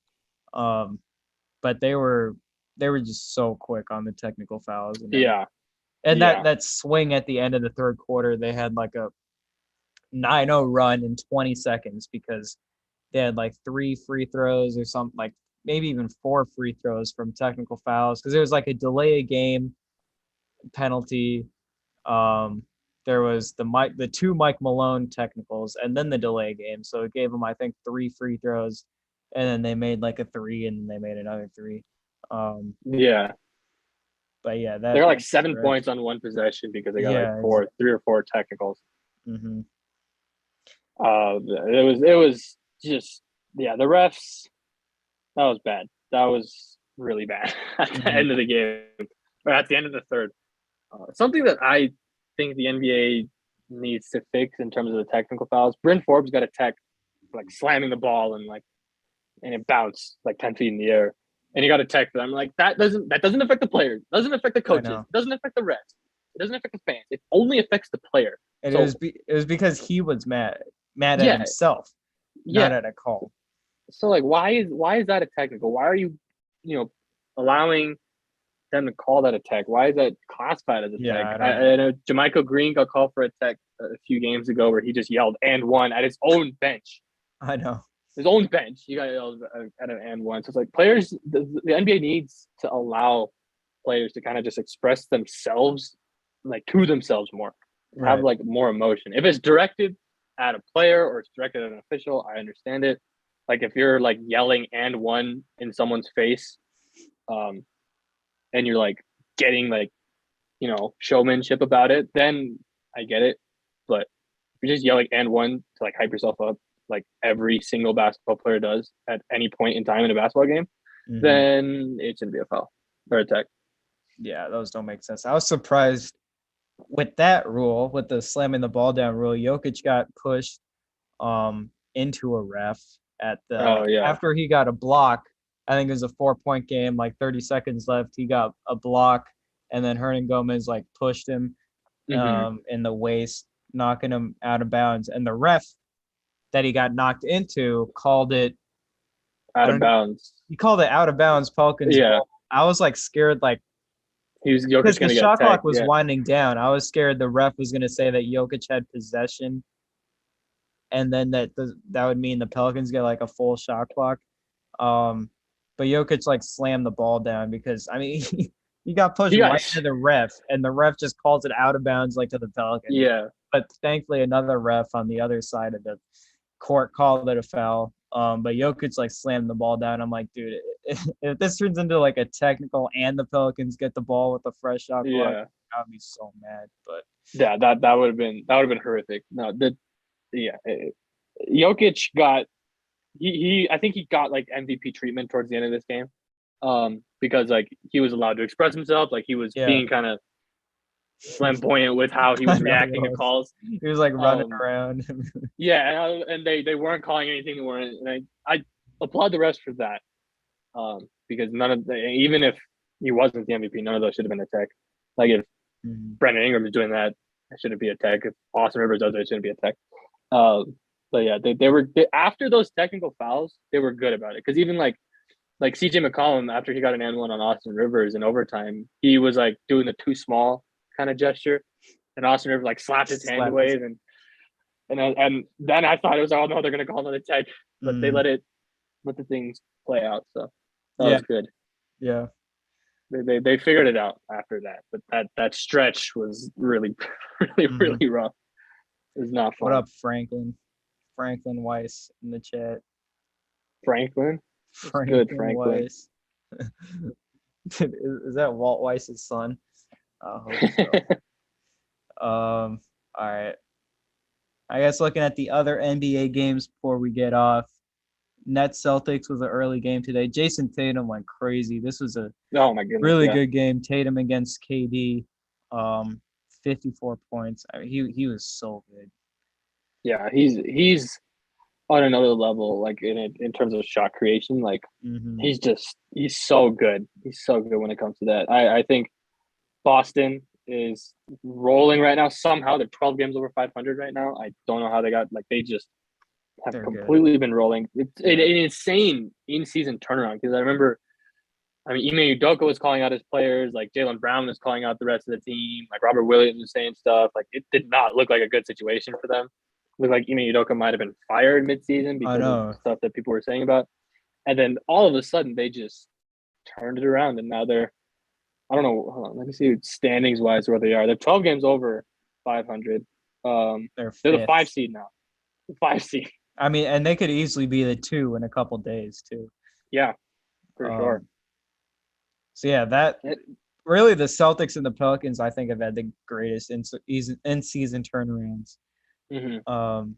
Speaker 1: Um, but they were just so quick on the technical fouls and everything.
Speaker 2: Yeah,
Speaker 1: And
Speaker 2: yeah,
Speaker 1: that swing at the end of the third quarter, they had like a 9-0 run in 20 seconds because they had like 3 free throws or something, like maybe even 4 free throws from technical fouls because there was like a delay of game penalty. Um, there was the 2 Mike Malone technicals and then the delay game. So it gave them I think 3 free throws, and then they made like a 3 and they made another 3. Um,
Speaker 2: yeah.
Speaker 1: but yeah,
Speaker 2: They're like
Speaker 1: that
Speaker 2: 7 points
Speaker 1: stretch.
Speaker 2: on one possession because they got like
Speaker 1: Yeah, exactly.
Speaker 2: 3 or 4 technicals.
Speaker 1: Hmm.
Speaker 2: It was just yeah. The refs, that was bad. That was really bad at the
Speaker 1: Hmm.
Speaker 2: end of the game or at the end of the third. Something that I think the NBA needs to fix in terms of the technical fouls. Bryn Forbes got a tech for, like slamming the ball and it bounced like 10 feet in the air, and he got a tech for them. Like that doesn't affect the players, doesn't affect the
Speaker 1: I
Speaker 2: coaches,
Speaker 1: know.
Speaker 2: doesn't affect the refs, it doesn't affect the fans. It only affects the player.
Speaker 1: And
Speaker 2: So
Speaker 1: it was because he was mad at
Speaker 2: yeah,
Speaker 1: himself, not
Speaker 2: yeah.
Speaker 1: at a call.
Speaker 2: So like, why is that a technical? Why are you know allowing them to call that a tech? Why is that classified as a
Speaker 1: Yeah,
Speaker 2: tech?
Speaker 1: I
Speaker 2: I,
Speaker 1: don't know.
Speaker 2: I know Jermichael Green got called for a tech a few games ago where he just yelled "and one" at his own bench.
Speaker 1: I know.
Speaker 2: His own bench, he got yelled at an "and one." So it's like players, the NBA needs to allow players to kind of just express themselves, like to themselves more, have
Speaker 1: Right.
Speaker 2: like more emotion. If it's directed at a player or it's directed at an official, I understand it. Like if you're like yelling "and one" in someone's face, um, and you're like getting like showmanship about it, then I get it. But if you're just yelling "and one" to like hype yourself up, like every single basketball player does at any point in time in a basketball game,
Speaker 1: Hmm.
Speaker 2: then it shouldn't be a foul or a tech.
Speaker 1: Yeah, those don't make sense. I was surprised with that rule, with the slamming the ball down rule. Jokic got pushed into a ref at the
Speaker 2: Oh
Speaker 1: like
Speaker 2: yeah.
Speaker 1: after he got a block. I think it was a 4-point game, like 30 seconds left. He got a block, and then Hernan Gomez like pushed him
Speaker 2: Mm-hmm.
Speaker 1: in the waist, knocking him out of bounds. And the ref that he got knocked into called it. I
Speaker 2: Out of
Speaker 1: don't.
Speaker 2: bounds.
Speaker 1: He called it out of bounds Pelicans
Speaker 2: Yeah.
Speaker 1: ball. I was like scared, like
Speaker 2: Jokic
Speaker 1: Because the
Speaker 2: gonna get
Speaker 1: shot clock
Speaker 2: tagged.
Speaker 1: was
Speaker 2: Yeah,
Speaker 1: winding down. I was scared the ref was going to say that Jokic had possession, and then that would mean the Pelicans get like a full shot clock. Um, but Jokic like slammed the ball down because I mean he got pushed
Speaker 2: he got
Speaker 1: right into the ref, and the ref just calls it out of bounds like to the Pelicans.
Speaker 2: yeah.
Speaker 1: But thankfully, another ref on the other side of the court called it a foul. But Jokic like slammed the ball down. I'm like, dude, if this turns into like a technical and the Pelicans get the ball with a fresh shot clock,
Speaker 2: Yeah,
Speaker 1: I'd be so mad. But
Speaker 2: yeah, that would have been horrific. No, Jokic got he I think he got like MVP treatment towards the end of this game, because like he was allowed to express himself, like he was
Speaker 1: yeah,
Speaker 2: being kind of flamboyant with how he
Speaker 1: I
Speaker 2: was
Speaker 1: know he
Speaker 2: reacting to
Speaker 1: was.
Speaker 2: calls.
Speaker 1: He was like running
Speaker 2: Um,
Speaker 1: around.
Speaker 2: yeah, and they weren't calling anything. They weren't, and I applaud the rest for that, because none of even if he wasn't the MVP, none of those should have been a tech. Like if
Speaker 1: Mhm.
Speaker 2: Brandon Ingram is doing that, it shouldn't be a tech. If Austin Rivers does it, it shouldn't be a tech. But yeah, after those technical fouls, they were good about it. Because even like CJ McCollum, after he got an N1 on Austin Rivers in overtime, he was like doing the too small kind of gesture, and Austin Rivers like slapped his hand
Speaker 1: Slapped
Speaker 2: away,
Speaker 1: his-
Speaker 2: and then I thought it was, oh no, they're gonna call another tech, but they
Speaker 1: Mhm.
Speaker 2: let the things play out. So that
Speaker 1: Yeah,
Speaker 2: was good.
Speaker 1: yeah.
Speaker 2: They figured it out after that, but that stretch was really really
Speaker 1: Mhm.
Speaker 2: really rough. It was not
Speaker 1: What
Speaker 2: fun.
Speaker 1: up, Franklin? Franklin Weiss in the chat.
Speaker 2: Franklin, it's good.
Speaker 1: Franklin
Speaker 2: Franklin.
Speaker 1: Weiss. Is that Walt Weiss's son? I hope so. All right. I guess looking at the other NBA games before we get off, Nets Celtics was an early game today. Jason Tatum went crazy. This was a
Speaker 2: Oh my goodness,
Speaker 1: really
Speaker 2: yeah,
Speaker 1: good game. Tatum against KD, um, 54 points. I mean, he was so good.
Speaker 2: yeah. He's on another level, like in terms of shot creation. Like
Speaker 1: Hmm.
Speaker 2: he's so good. He's so good when it comes to that. I think Boston is rolling right now. Somehow they're 12 games over 500 right now. I don't know how they got, like, they just have
Speaker 1: They're good.
Speaker 2: completely been rolling. It's an
Speaker 1: Yeah.
Speaker 2: insane in season turnaround, because I remember, I mean, Ime Udoka was calling out his players, like Jaylen Brown was calling out the rest of the team, like Robert Williams was saying stuff. Like it did not look like a good situation for them. It looked like Ime Udoka might have been fired midseason
Speaker 1: I
Speaker 2: because of
Speaker 1: know.
Speaker 2: stuff that people were saying about. And then all of a sudden they just turned it around, and now they're, I don't know. Hold on, let me see standings wise where they are. They're 12 games over 500.
Speaker 1: They're
Speaker 2: They're the 5
Speaker 1: fifth.
Speaker 2: seed now. The 5 seed.
Speaker 1: I mean, and they could easily be the two in a couple days too.
Speaker 2: Yeah, for sure.
Speaker 1: Um, so yeah, that
Speaker 2: It,
Speaker 1: really the Celtics and the Pelicans I think have had the greatest in season turnarounds.
Speaker 2: mm-hmm,
Speaker 1: Um,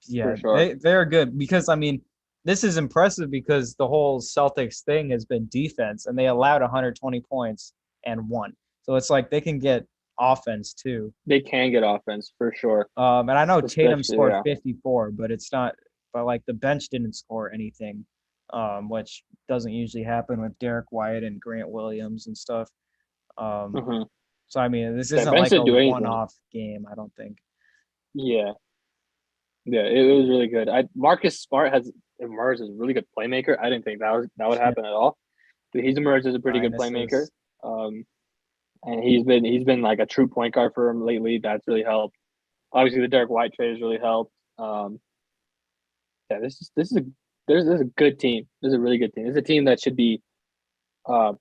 Speaker 2: for
Speaker 1: yeah,
Speaker 2: sure.
Speaker 1: they're good because I mean this is impressive because the whole Celtics thing has been defense and they allowed 120 points and won. So it's like they can get offense too.
Speaker 2: They can get offense for sure.
Speaker 1: And I know Tatum
Speaker 2: Especially,
Speaker 1: scored
Speaker 2: yeah.
Speaker 1: 54, but it's not. But like the bench didn't score anything, which doesn't usually happen with Derek White and Grant Williams and stuff. Um,
Speaker 2: Mm-hmm.
Speaker 1: so I mean, this
Speaker 2: Yeah,
Speaker 1: isn't
Speaker 2: bench
Speaker 1: like a
Speaker 2: didn't do anything.
Speaker 1: one-off game. I don't think.
Speaker 2: Yeah. Yeah, it was really good. Marcus Smart has emerged as a really good playmaker. I didn't think that would
Speaker 1: Yeah,
Speaker 2: happen at all. But he's emerged as a pretty good playmaker.
Speaker 1: minuses.
Speaker 2: Um, and he's been like a true point guard for him lately. That's really helped. Obviously, the Derek White trade has really helped. Um, yeah, this is a good team. This is a really good team. This is a team that should be uh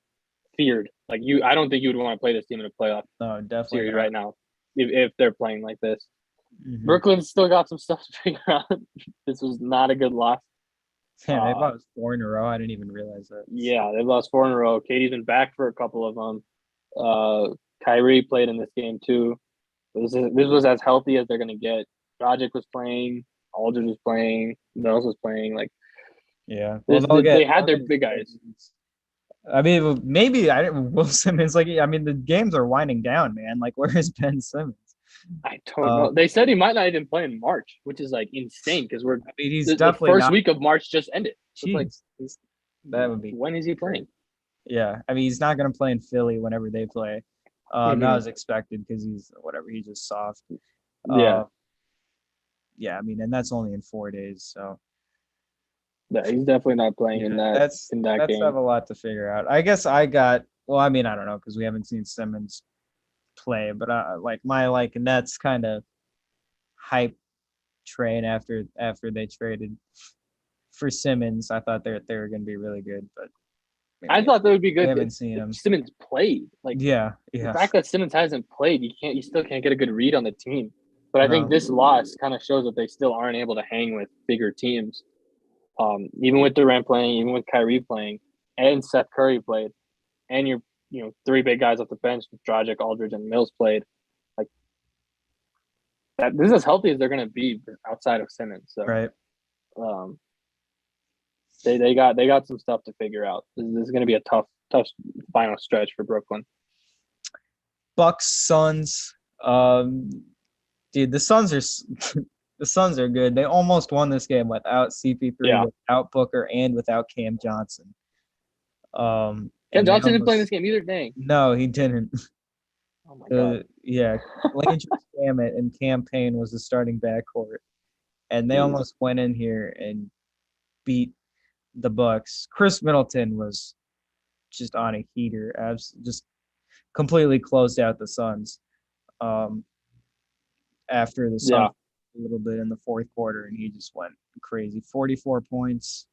Speaker 2: feared. Like I don't think you would want to play this team in a playoff
Speaker 1: No, definitely
Speaker 2: series
Speaker 1: not.
Speaker 2: right now if they're playing like this.
Speaker 1: Hmm.
Speaker 2: Brooklyn's still got some stuff to figure out. This was not a good loss.
Speaker 1: Man, they've
Speaker 2: Uh,
Speaker 1: lost four in a row. I didn't even realize that.
Speaker 2: yeah, they've lost 4 in a row. Katie's been back for a couple of them. Kyrie played in this game too. This was as healthy as they're gonna get. Dragic was playing. Aldridge was playing. Mills was playing. Like
Speaker 1: Yeah. Well,
Speaker 2: this,
Speaker 1: they'll
Speaker 2: they had their
Speaker 1: get
Speaker 2: big guys.
Speaker 1: I mean, maybe I didn't. Will Simmons like? I mean, the games are winding down, man. Like, where is Ben Simmons?
Speaker 2: I don't
Speaker 1: Uh,
Speaker 2: know. They said he might not even play in March, which is like insane because we're
Speaker 1: I mean, he's
Speaker 2: the
Speaker 1: definitely
Speaker 2: first
Speaker 1: not.
Speaker 2: week of March just ended. So it's like,
Speaker 1: Jeez, that would be
Speaker 2: when is he
Speaker 1: great.
Speaker 2: playing?
Speaker 1: Yeah, I mean, he's not going to play in Philly whenever they play. Not
Speaker 2: Mm-hmm.
Speaker 1: as expected because he's whatever. He's just soft.
Speaker 2: Yeah,
Speaker 1: Uh, yeah, I mean, and that's only in 4 days. So
Speaker 2: yeah, he's definitely not playing
Speaker 1: yeah,
Speaker 2: in that
Speaker 1: that's
Speaker 2: in that
Speaker 1: that's
Speaker 2: game.
Speaker 1: have a lot to figure out. I guess I got well, I mean, I don't know because we haven't seen Simmons play, but like my Nets kind of hype train after they traded for Simmons. I thought they were going to be really good, but
Speaker 2: I
Speaker 1: we,
Speaker 2: thought that would be
Speaker 1: we
Speaker 2: good
Speaker 1: haven't seen
Speaker 2: if
Speaker 1: him.
Speaker 2: Simmons played. Like
Speaker 1: Yeah,
Speaker 2: the
Speaker 1: yeah.
Speaker 2: fact that Simmons hasn't played, you still can't get a good read on the team. But I think
Speaker 1: No,
Speaker 2: this loss kind of shows that they still aren't able to hang with bigger teams. Even with Durant playing, even with Kyrie playing, and Seth Curry played, and your three big guys off the bench with Dragic, Aldridge, and Mills played. Like that, this is as healthy as they're going to be outside of Simmons. So
Speaker 1: right.
Speaker 2: um, they got some stuff to figure out. This is going to be a tough final stretch for Brooklyn.
Speaker 1: Bucks, Suns. Dude, the Suns are the Suns are good. They almost won this game without CP3,
Speaker 2: Yeah.
Speaker 1: without Booker, and without Cam Johnson.
Speaker 2: Cam
Speaker 1: And
Speaker 2: Johnson didn't play in this game either. Dang.
Speaker 1: No, he didn't.
Speaker 2: Oh my god.
Speaker 1: Yeah, Landry Shamet and Cam Payne was the starting backcourt, and they
Speaker 2: Jeez.
Speaker 1: almost went in here and beat the Bucks. Chris Middleton was just on a heater, just completely closed out the Suns. After the Suns a little bit in the fourth quarter, and he just went crazy. 44 points.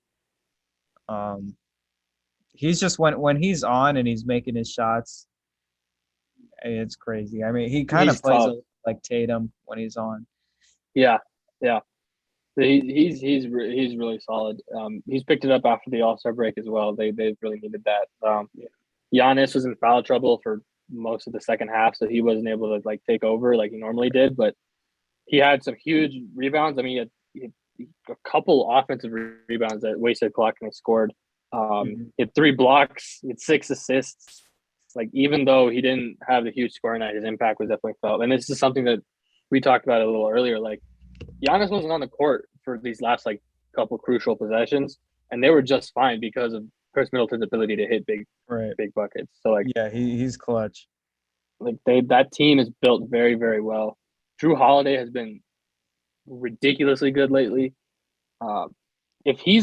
Speaker 1: He's just when he's on and he's making his shots, it's crazy. I mean, he kind of plays like Tatum when he's on.
Speaker 2: Yeah. He's really solid. He's picked it up after the All-Star break as well. They've really needed that. Giannis was in foul trouble for most of the second half, so he wasn't able to like take over like he normally did. But he had some huge rebounds. I mean, he had a couple offensive rebounds that wasted clock and he scored. He had 3 blocks, he had 6 assists. Like even though he didn't have the huge scoring night, his impact was definitely felt. And this is something that we talked about a little earlier. Like Giannis wasn't on the court for these last like couple crucial possessions, and they were just fine because of Chris Middleton's ability to hit big buckets. So like
Speaker 1: yeah, he's clutch.
Speaker 2: Like that team is built very, very well. Drew Holiday has been ridiculously good lately. If he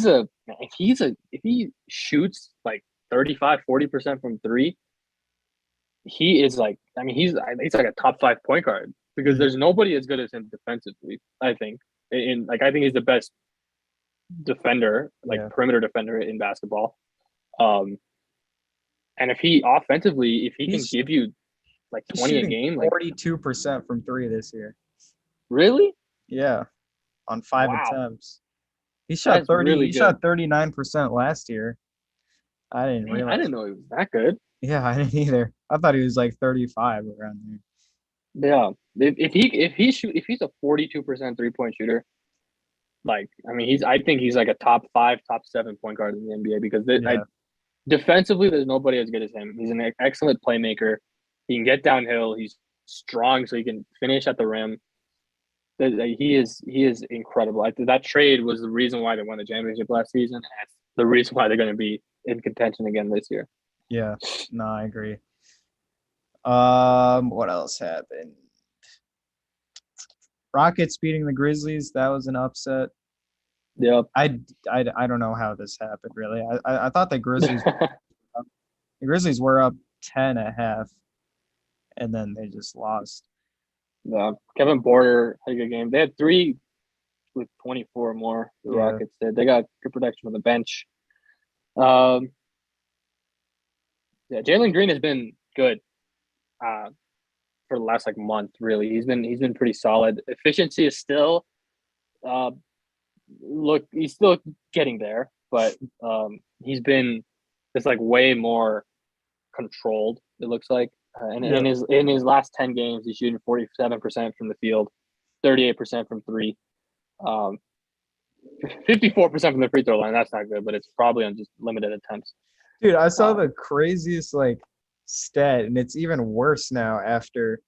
Speaker 2: shoots like 35-40% from 3, he is like, I mean, he's like a top 5 point guard because there's nobody as good as him defensively. I think I think he's the best defender, perimeter defender in basketball. And if he can give you like 20 a game,
Speaker 1: 42% from 3 this year.
Speaker 2: Really?
Speaker 1: Yeah, on 5 attempts. He shot 30. He shot 39% last year. I didn't realize.
Speaker 2: I didn't know he was that good.
Speaker 1: Yeah, I didn't either. I thought he was like 35 around
Speaker 2: there. Yeah, if he's a 42% 3-point shooter, like I mean I think he's like a top 5, top 7 point guard in the NBA because defensively there's nobody as good as him. He's an excellent playmaker. He can get downhill. He's strong, so he can finish at the rim. He is incredible. That trade was the reason why they won the championship last season, and that's the reason why they're going to be in contention again this year.
Speaker 1: Yeah, no, I agree. What else happened? Rockets beating the Grizzlies. That was an upset.
Speaker 2: Yep.
Speaker 1: I don't know how this happened really. I thought the Grizzlies were up 10 at half, and then they just lost.
Speaker 2: Yeah, Kevin Porter had a good game. They had 3 with 24 or more. The Rockets did. They got good production on the bench. Yeah, Jalen Green has been good for the last like month. Really, he's been pretty solid. Efficiency is still he's still getting there, but he's been just like way more controlled. It looks like. In his last 10 games, he's shooting 47% from the field, 38% from 3, 54% from the free throw line. That's not good, but it's probably on just limited attempts.
Speaker 1: Dude, I saw the craziest like stat, and it's even worse now after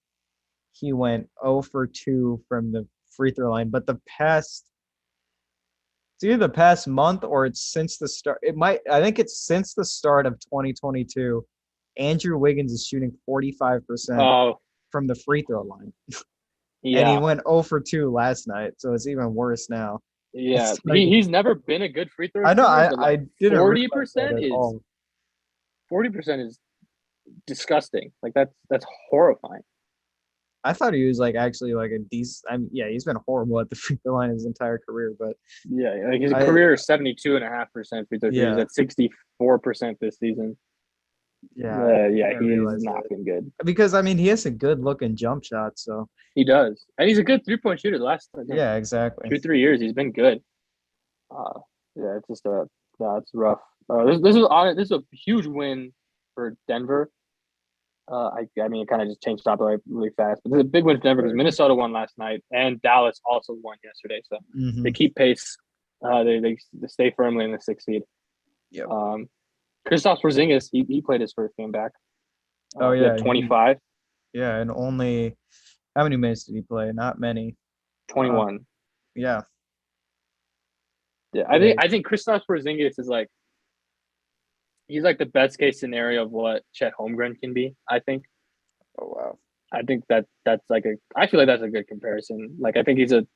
Speaker 1: he went 0 for 2 from the free throw line. But it's either the past month or it's since the start. I think it's since the start of 2022. Andrew Wiggins is shooting 45% from the free throw line.
Speaker 2: Yeah.
Speaker 1: And he went 0 for 2 last night, so it's even worse now.
Speaker 2: Yeah. Like, he's never been a good free throw.
Speaker 1: I know. I didn't
Speaker 2: 40% is 40% is disgusting. Like that's horrifying.
Speaker 1: I thought he was like actually like a decent. I mean, yeah, he's been horrible at the free throw line his entire career, but
Speaker 2: Yeah, like his career is 72.5% free throw. He's at 64% this season.
Speaker 1: Yeah,
Speaker 2: yeah,
Speaker 1: I
Speaker 2: he's
Speaker 1: realized
Speaker 2: not
Speaker 1: that.
Speaker 2: been good.
Speaker 1: Because I mean, he has a good looking jump shot, so
Speaker 2: He does, and he's a good 3-point shooter. The last
Speaker 1: yeah, exactly.
Speaker 2: 2-3 years, he's been good. Yeah, it's just it's rough. This is a huge win for Denver. I mean, it kind of just changed topic really fast, but it's a big win for Denver because Minnesota won last night and Dallas also won yesterday. So they keep pace. They stay firmly in the 6th seed.
Speaker 1: Yep.
Speaker 2: Kristaps Porzingis, he played his first game back.
Speaker 1: Oh yeah,
Speaker 2: 25.
Speaker 1: Yeah, and only how many minutes did he play? Not many.
Speaker 2: 21.
Speaker 1: Yeah.
Speaker 2: Yeah, I think Kristaps Porzingis is like he's like the best case scenario of what Chet Holmgren can be. I think.
Speaker 1: Oh wow.
Speaker 2: I think that's like I feel like that's a good comparison. Like I think he's a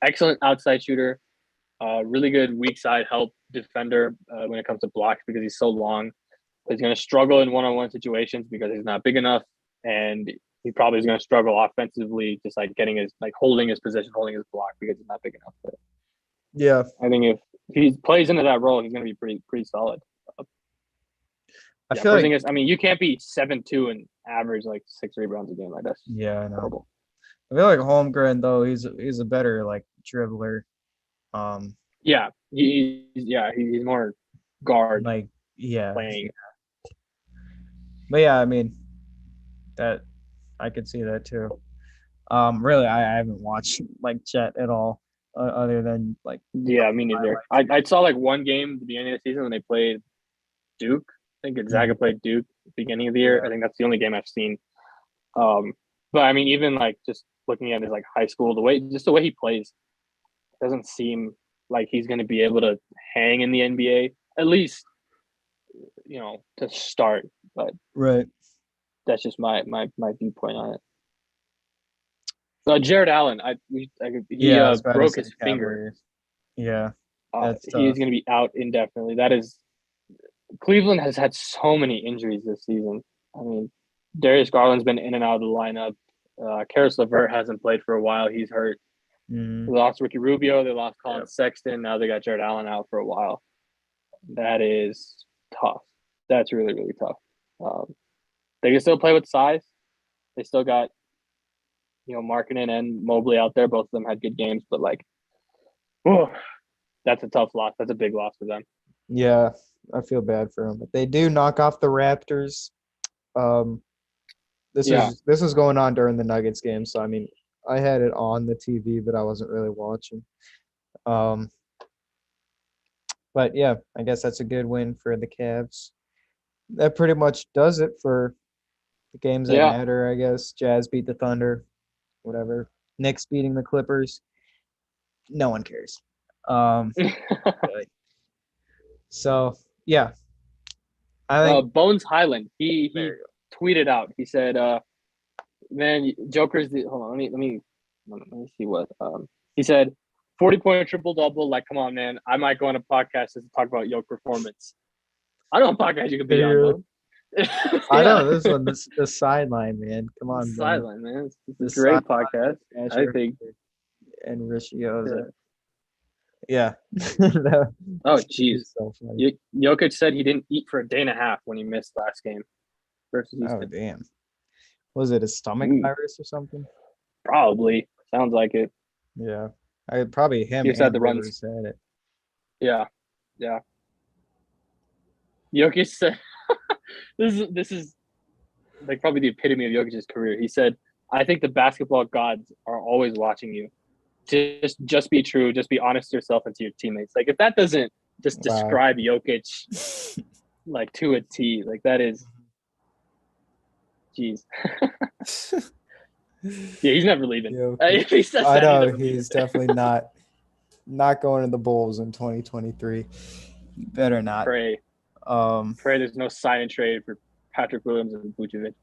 Speaker 2: excellent outside shooter, really good weak side help defender when it comes to blocks because he's so long. He's going to struggle in one-on-one situations because he's not big enough, and he probably is going to struggle offensively, just like getting his holding his position, holding his block because he's not big enough. But
Speaker 1: yeah,
Speaker 2: I think if he plays into that role, he's going to be pretty solid.
Speaker 1: I feel
Speaker 2: like I mean, you can't be 7-2 and average like 6 rebounds a game like that.
Speaker 1: Yeah, I know.
Speaker 2: Horrible.
Speaker 1: I feel like Holmgren though he's a better like dribbler.
Speaker 2: Yeah, he's more guard.
Speaker 1: Like yeah.
Speaker 2: Playing.
Speaker 1: Yeah. But yeah, I mean that I could see that too. Really, I haven't watched like Chet at all, other than like.
Speaker 2: Yeah, me neither. I saw like one game at the beginning of the season when they played Duke. I think Gonzaga played Duke at the beginning of the year. Yeah. I think that's the only game I've seen. But I mean, even like just looking at his like high school, the way he plays, doesn't seem like he's going to be able to hang in the NBA at least, to start. But
Speaker 1: right,
Speaker 2: that's just my viewpoint on it. Jared Allen, he broke his finger.
Speaker 1: Yeah,
Speaker 2: he's going to be out indefinitely. That is. Cleveland has had so many injuries this season. I mean, Darius Garland's been in and out of the lineup. Karis LeVert hasn't played for a while. He's hurt. They lost Ricky Rubio. They lost Colin Sexton. Now they got Jared Allen out for a while. That is tough. That's really, really tough. They can still play with size. They still got, Markkanen and Mobley out there. Both of them had good games, but that's a tough loss. That's a big loss for them.
Speaker 1: Yeah. I feel bad for them. But they do knock off the Raptors. This is going on during the Nuggets game, so I mean, I had it on the TV, but I wasn't really watching. But yeah, I guess that's a good win for the Cavs. That pretty much does it for the games that matter, I guess. Jazz beat the Thunder, whatever. Knicks beating the Clippers. No one cares. So yeah, I think
Speaker 2: Bones Highland. He tweeted out. He said, "Man, Joker's the." Hold on, let me see what he said. 40-point triple double. Like, come on, man. I might go on a podcast to talk about Yoke performance. I don't know a podcast you could be on.
Speaker 1: I know this one. The sideline, man. Come on,
Speaker 2: sideline, man. It's a great podcast. I think.
Speaker 1: And Ricciozza. Yeah.
Speaker 2: Oh, jeez. So Jokic said he didn't eat for a day and a half when he missed last game versus Houston.
Speaker 1: Oh, damn. Was it a stomach virus or something?
Speaker 2: Probably. Sounds like it.
Speaker 1: Yeah. Probably him.
Speaker 2: He had the runs.
Speaker 1: Said it.
Speaker 2: Yeah. Jokic said, this is like probably the epitome of Jokic's career. He said, I think the basketball gods are always watching you. Just be true. Just be honest to yourself and to your teammates. Like if that doesn't just describe Jokic like to a T, like that is, jeez. Yeah, he's never leaving.
Speaker 1: I know he's definitely not going to the Bulls in 2023. Better not.
Speaker 2: Pray there's no sign and trade for Patrick Williams and Vucevic.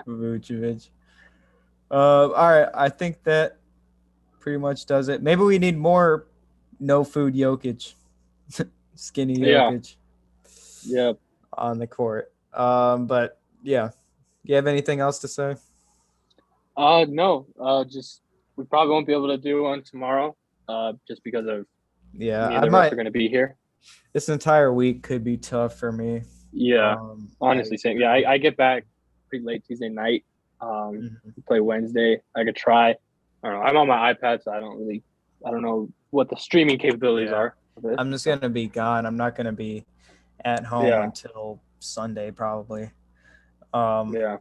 Speaker 1: Vucevic. All right, I think that pretty much does it. Maybe we need more no food Jokic, skinny Jokic.
Speaker 2: Yeah.
Speaker 1: On the court. But yeah, you have anything else to say?
Speaker 2: No. Just we probably won't be able to do one tomorrow. Just because of
Speaker 1: Yeah,
Speaker 2: me and
Speaker 1: I
Speaker 2: the rest
Speaker 1: might.
Speaker 2: are going to be here.
Speaker 1: This entire week could be tough for me.
Speaker 2: Yeah.
Speaker 1: I
Speaker 2: Honestly, same. Yeah, I get back pretty late Tuesday night.
Speaker 1: Mhm.
Speaker 2: Play Wednesday. I could try. I don't know. I'm on my iPad, so I don't know what the streaming capabilities
Speaker 1: Yeah,
Speaker 2: are of it.
Speaker 1: I'm just gonna be gone. I'm not gonna be at home
Speaker 2: Yeah,
Speaker 1: until Sunday probably. Um,
Speaker 2: yeah.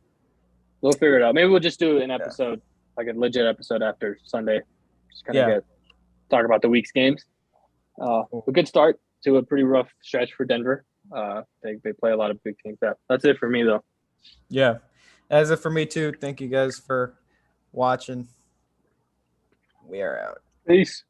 Speaker 2: We'll figure it out. Maybe we'll just do an
Speaker 1: yeah,
Speaker 2: episode, like a legit episode after Sunday. Just kind of
Speaker 1: yeah,
Speaker 2: get talk about the week's games.
Speaker 1: cool.
Speaker 2: A good start to a pretty rough stretch for Denver. They play a lot of big teams. That's it for me though.
Speaker 1: Yeah. As it for me too. Thank you guys for watching. We are out.
Speaker 2: Peace.